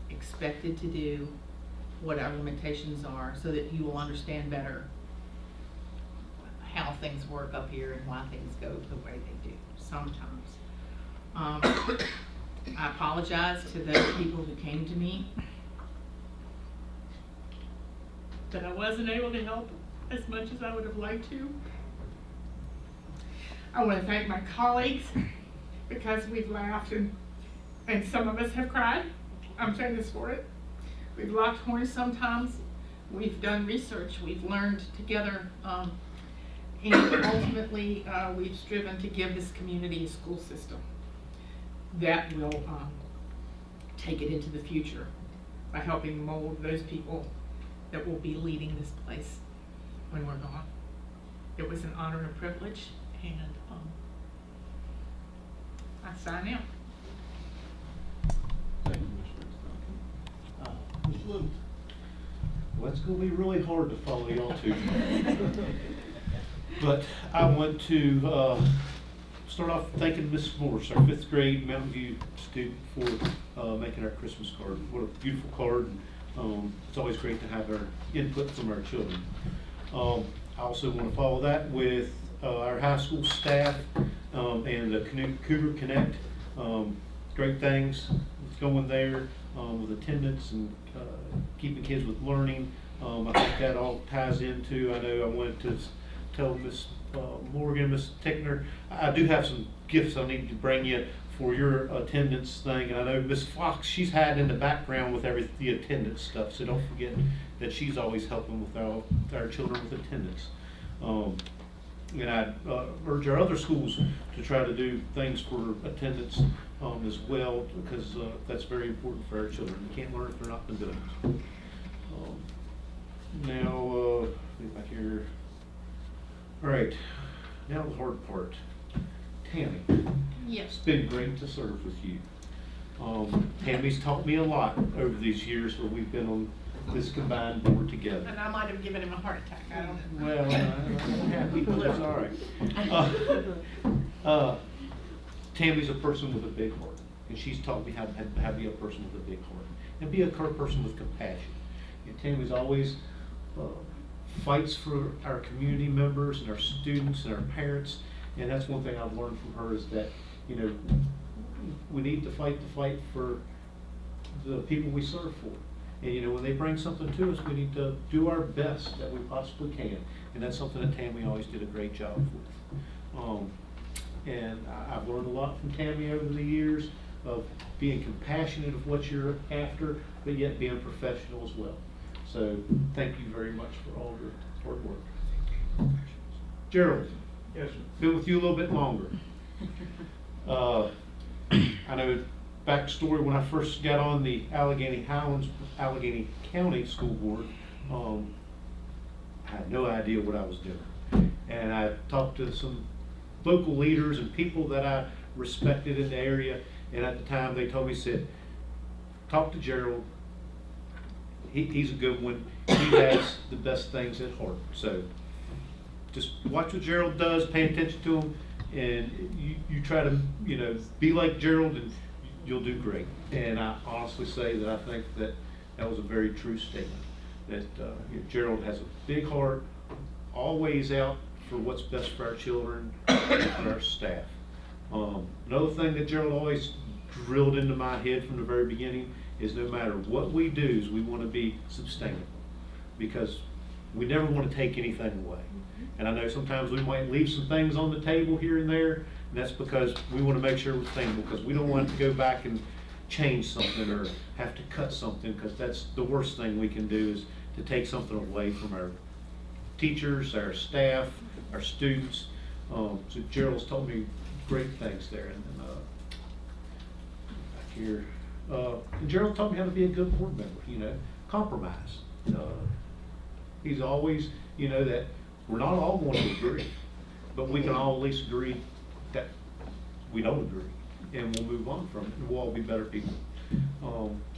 expected to do, what our limitations are, so that you will understand better how things work up here and why things go the way they do sometimes. I apologize to those people who came to me that I wasn't able to help as much as I would have liked to. I want to thank my colleagues because we've laughed and some of us have cried. I'm famous for it. We've locked horns sometimes. We've done research. We've learned together. And ultimately, we've striven to give this community a school system that will take it into the future by helping mold those people that will be leading this place when we're gone. It was an honor and a privilege, and I sign out. Thank you, Mr. Grant. Mr. Little? Well, it's going to be really hard to follow y'all too. But I want to start off thanking Miss Morse, our 5th grade Mountain View student, for making our Christmas card. What a beautiful card. It's always great to have our input from our children. I also want to follow that with our high school staff and the Cougar Connect. Great things going there with attendance and keeping kids with learning. I think that all ties into, I know I wanted to tell Miss Morgan, Miss Tickner, I do have some gifts I need to bring you for your attendance thing. And I know Miss Fox, she's had in the background with the attendance stuff, so don't forget that she's always helping with our children with attendance. And I urge our other schools to try to do things for attendance as well, because that's very important for our children. They can't learn if they're not doing it. Now, back here. All right, now the hard part. Tammy. Yes. It's been great to serve with you. Tammy's taught me a lot over these years where we've been on this combined board together. And I might have given him a heart attack. I don't know. Well, I'm happy, but that's all right. Tammy's a person with a big heart, and she's taught me how to be a person with a big heart and be a person with compassion. And Tammy's always fights for our community members and our students and our parents, and that's one thing I've learned from her is that, you know, we need to fight for the people we serve for. And you know, when they bring something to us, we need to do our best that we possibly can. And that's something that Tammy always did a great job with. And I've learned a lot from Tammy over the years of being compassionate of what you're after, but yet being professional as well. So thank you very much for all your hard work. Gerald. Yes, sir. Been with you a little bit longer. I know backstory, when I first got on the Allegheny County School Board, I had no idea what I was doing. And I talked to some local leaders and people that I respected in the area, and at the time they told me, said, talk to Gerald. He's a good one. He has the best things at heart. So just watch what Gerald does, pay attention to him, and you try to, be like Gerald, and you'll do great. And I honestly say that I think that was a very true statement, that Gerald has a big heart, always out for what's best for our children and for our staff. Another thing that Gerald always drilled into my head from the very beginning is no matter what we do, is we want to be sustainable, because we never want to take anything away. And I know sometimes we might leave some things on the table here and there, and that's because we want to make sure we're sustainable, because we don't want to go back and change something or have to cut something, because that's the worst thing we can do, is to take something away from our teachers, our staff, our students. So Gerald's told me great things there. And back here, and Gerald taught me how to be a good board member, compromise. He's always, that we're not all going to agree, but we can all at least agree that we don't agree, and we'll move on from it, and we'll all be better people.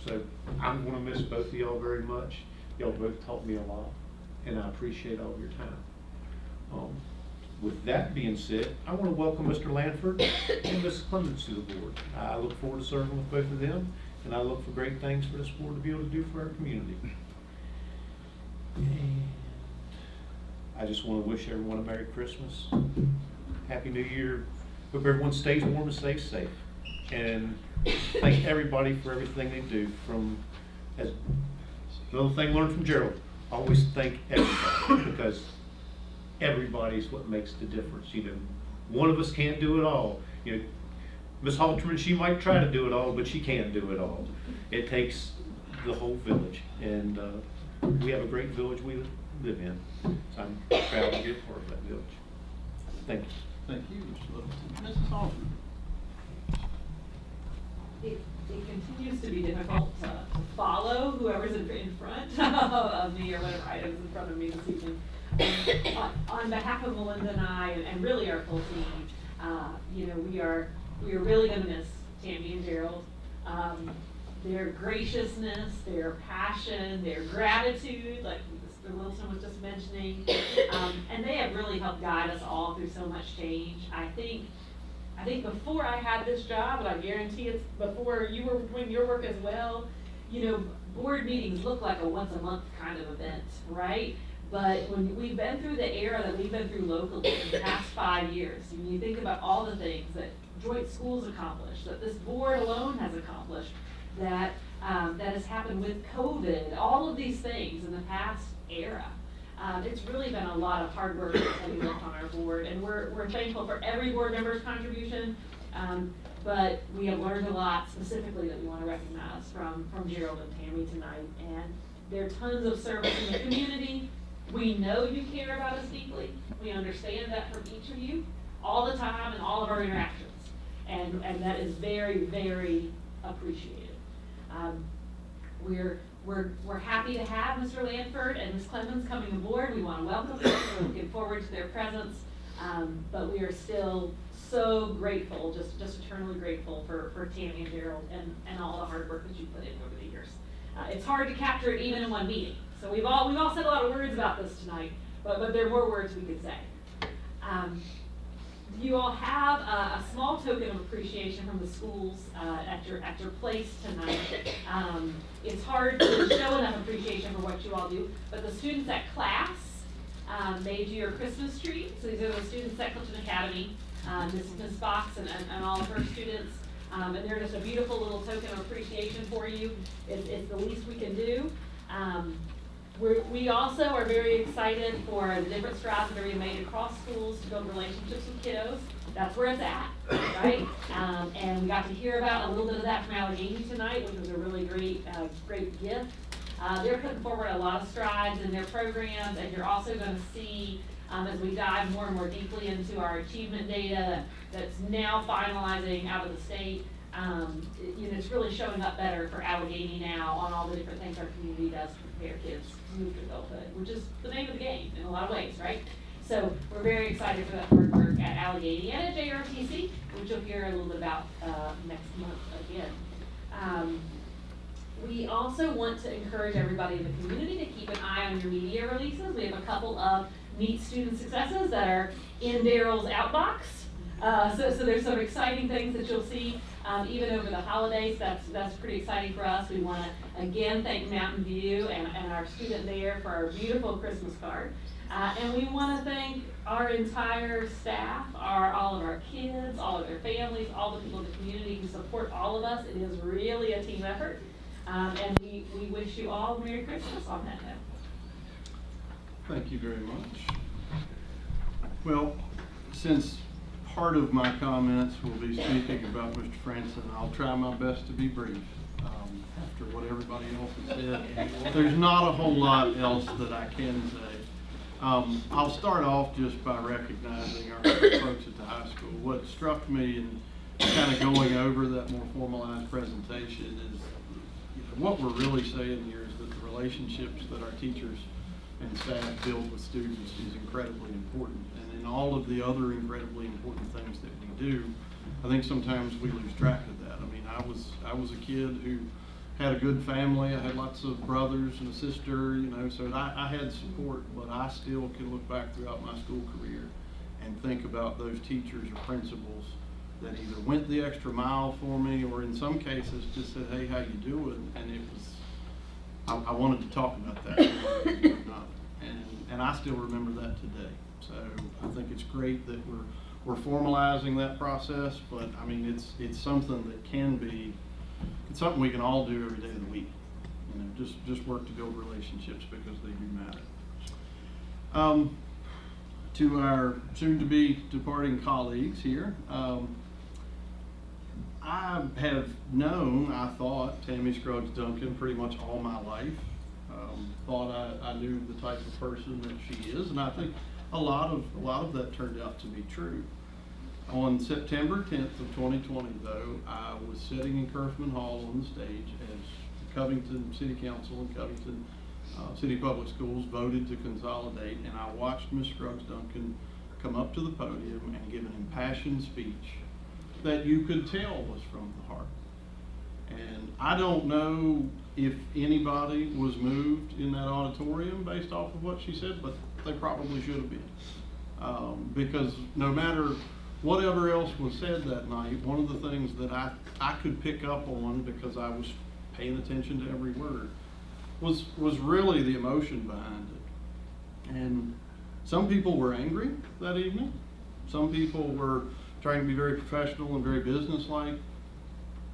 So I'm going to miss both of y'all very much. Y'all both taught me a lot, and I appreciate all your time. With that being said, I want to welcome Mr. Lanford and Mrs. Clemens to the board. I look forward to serving with both of them, and I look for great things for this board to be able to do for our community. And I just want to wish everyone a Merry Christmas, Happy New Year. Hope everyone stays warm and stays safe. And thank everybody for everything they do. As another thing learned from Gerald, always thank everybody, because everybody's what makes the difference. One of us can't do it all. Miss Halterman, she might try to do it all, but she can't do it all. It takes the whole village, and we have a great village we live in. So I'm proud to be a part of that village. Thank you. Thank you, Mr. Littleton. Mrs. Halterman. It continues to be difficult to follow whoever's in front of me or whatever items in front of me this evening. On behalf of Melinda and I, and really our full team, we are really going to miss Tammy and Gerald. Their graciousness, their passion, their gratitude, like Mr. Wilson was just mentioning, and they have really helped guide us all through so much change. I think before I had this job, and I guarantee it's before you were doing your work as well, board meetings look like a once a month kind of event, right? But when we've been through the era that we've been through locally in the past 5 years, when you think about all the things that joint schools accomplished, that this board alone has accomplished, that has happened with COVID, all of these things in the past era, it's really been a lot of hard work that we left on our board, and we're thankful for every board member's contribution, but we have learned a lot specifically that we want to recognize from Gerald and Tammy tonight, and there are tons of service in the community. We know you care about us deeply. We understand that from each of you all the time in all of our interactions, and that is very, very appreciated. We're happy to have Mr. Lanford and Ms. Clemens coming aboard. We want to welcome them. We're looking forward to their presence, but we are still so grateful, just eternally grateful for Tammy and Gerald and all the hard work that you put in over the years. It's hard to capture it even in one meeting. So we've all said a lot of words about this tonight, but there are more words we could say. You all have a small token of appreciation from the schools at your place tonight. It's hard to show enough appreciation for what you all do, but the students at class made you your Christmas tree. So these are the students at Clifton Academy, Ms. Fox and all of her students. And they're just a beautiful little token of appreciation for you. It's the least we can do. We also are very excited for the different strides that are being made across schools to build relationships with kiddos. That's where it's at, right? And we got to hear about a little bit of that from Allegheny tonight, which was a really great gift. They're putting forward a lot of strides in their programs, and you're also going to see, as we dive more and more deeply into our achievement data that's now finalizing out of the state, it's really showing up better for Allegheny now on all the different things our community does to prepare kids to move to adulthood, which is the name of the game in a lot of ways, right? So we're very excited for that hard work at Allegheny and at JRTC, which you'll hear a little bit about next month again. We also want to encourage everybody in the community to keep an eye on your media releases. We have a couple of neat student successes that are in Daryl's outbox. So there's some exciting things that you'll see even over the holidays. That's pretty exciting for us. We want to again thank Mountain View and our student there for our beautiful Christmas card. And we want to thank our entire staff, all of our kids, all of their families, all the people in the community who support all of us. It is really a team effort. And we wish you all Merry Christmas on that note. Thank you very much. Well, since part of my comments will be speaking about Mr. Franson, I'll try my best to be brief. After what everybody else has said, there's not a whole lot else that I can say. I'll start off just by recognizing our folks at the high school. What struck me in kind of going over that more formalized presentation is what we're really saying here is that the relationships that our teachers and staff build with students is incredibly important. And in all of the other incredibly important things that we do, I think sometimes we lose track of that. I mean, I was a kid who had a good family. I had lots of brothers and a sister, so I had support, but I still can look back throughout my school career and think about those teachers or principals that either went the extra mile for me or in some cases just said, hey, how you doing? And it was, I wanted to talk about that. And I still remember that today. So I think it's great that we're formalizing that process, but I mean, it's something that can be, it's something we can all do every day of the week. Just work to build relationships because they do matter. To our soon-to-be departing colleagues here, I have known, I thought, Tammy Scruggs Duncan pretty much all my life. Thought I knew the type of person that she is, and I think a lot of that turned out to be true. On September 10th of 2020, though, I was sitting in Kerfman Hall on the stage as Covington City Council and Covington City Public Schools voted to consolidate, and I watched Ms. Scruggs Duncan come up to the podium and give an impassioned speech that you could tell was from the heart. And I don't know if anybody was moved in that auditorium based off of what she said, but they probably should have been. Because no matter whatever else was said that night, one of the things that I could pick up on, because I was paying attention to every word, was really the emotion behind it. And some people were angry that evening. Some people were trying to be very professional and very businesslike.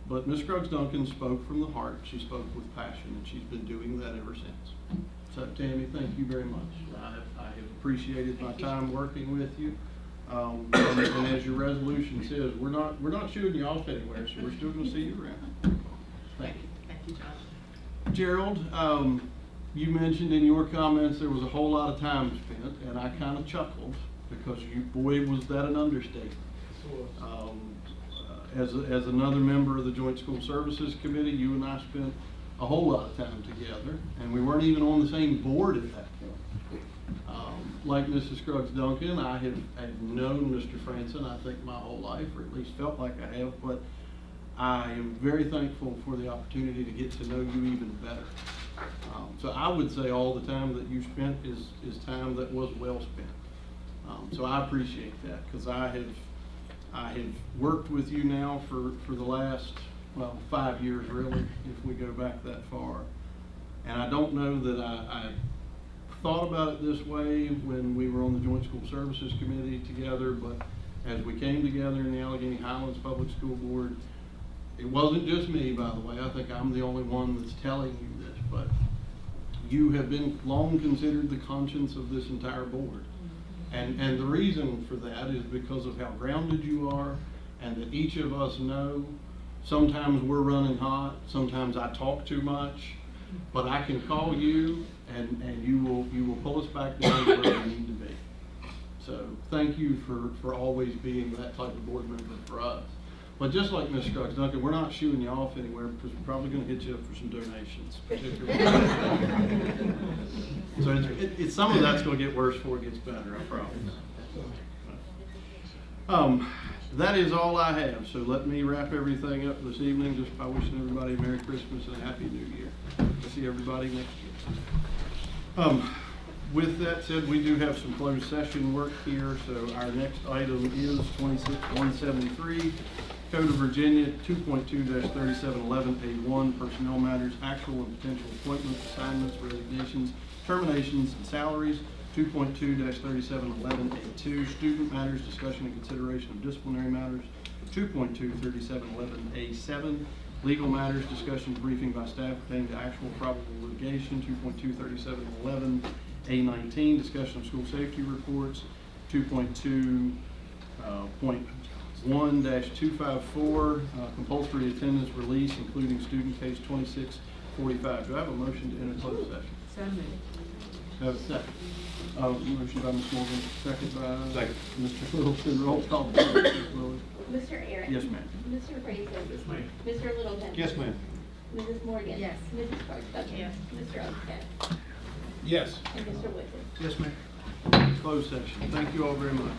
But Ms. Scruggs Duncan spoke from the heart. She spoke with passion, and she's been doing that ever since. So, Tammy, thank you very much. I have appreciated my time working with you. And as your resolution says, we're not shooting you off anywhere, so we're still going to see you around. Thank you. Thank you, John. Gerald, you mentioned in your comments there was a whole lot of time spent, and I kind of chuckled because boy, was that an understatement. As another member of the Joint School Services Committee, you and I spent a whole lot of time together, and we weren't even on the same board at that point. Like Mrs. Scruggs Duncan, I have known Mr. Franson, I think, my whole life, or at least felt like I have, but I am very thankful for the opportunity to get to know you even better. So I would say all the time that you spent is time that was well spent. So I appreciate that, because I have worked with you now for the last, 5 years really, if we go back that far. And I don't know that I thought about it this way when we were on the Joint School Services Committee together, but as we came together in the Allegheny Highlands Public School Board, it wasn't just me, by the way. I think I'm the only one that's telling you this, but you have been long considered the conscience of this entire board. And the reason for that is because of how grounded you are, and that each of us know sometimes we're running hot, sometimes I talk too much, but I can call you and you will pull us back down to where we need to be. So thank you for always being that type of board member for us. But just like Ms. Scruggs, Duncan, we're not shooing you off anywhere because we're probably going to hit you up for some donations, particularly. So it's some of that's going to get worse before it gets better, I promise. That is all I have. So let me wrap everything up this evening just by wishing everybody a Merry Christmas and a Happy New Year. We'll see everybody next year. With that said, we do have some closed session work here. So our next item is 26-173. Code of Virginia 2.2-3711A1, personnel matters, actual and potential appointments, assignments, resignations, terminations, and salaries. 2.2-3711A2, student matters, discussion and consideration of disciplinary matters. 2.2-3711A7, legal matters, discussion, briefing by staff pertaining to actual probable litigation. 2.2-3711A19, discussion of school safety reports. 2.2.1-254, compulsory attendance release, including student case 2645. Do I have a motion to enter closed session? So moved. Do I have a second? Motion by Ms. Morgan, second by Mr. Littleton. Roll call, please, Ms. Lewis. Mr. Aaron. Yes, ma'am. Mr. Fraser. Yes, ma'am. Mr. Littleton. Yes, ma'am. Mrs. Morgan. Yes. Mrs. Scruggs. Yes. Mr. Olmsted. Yes. And Mr. Woodson. Yes, ma'am. Closed session. Thank you all very much.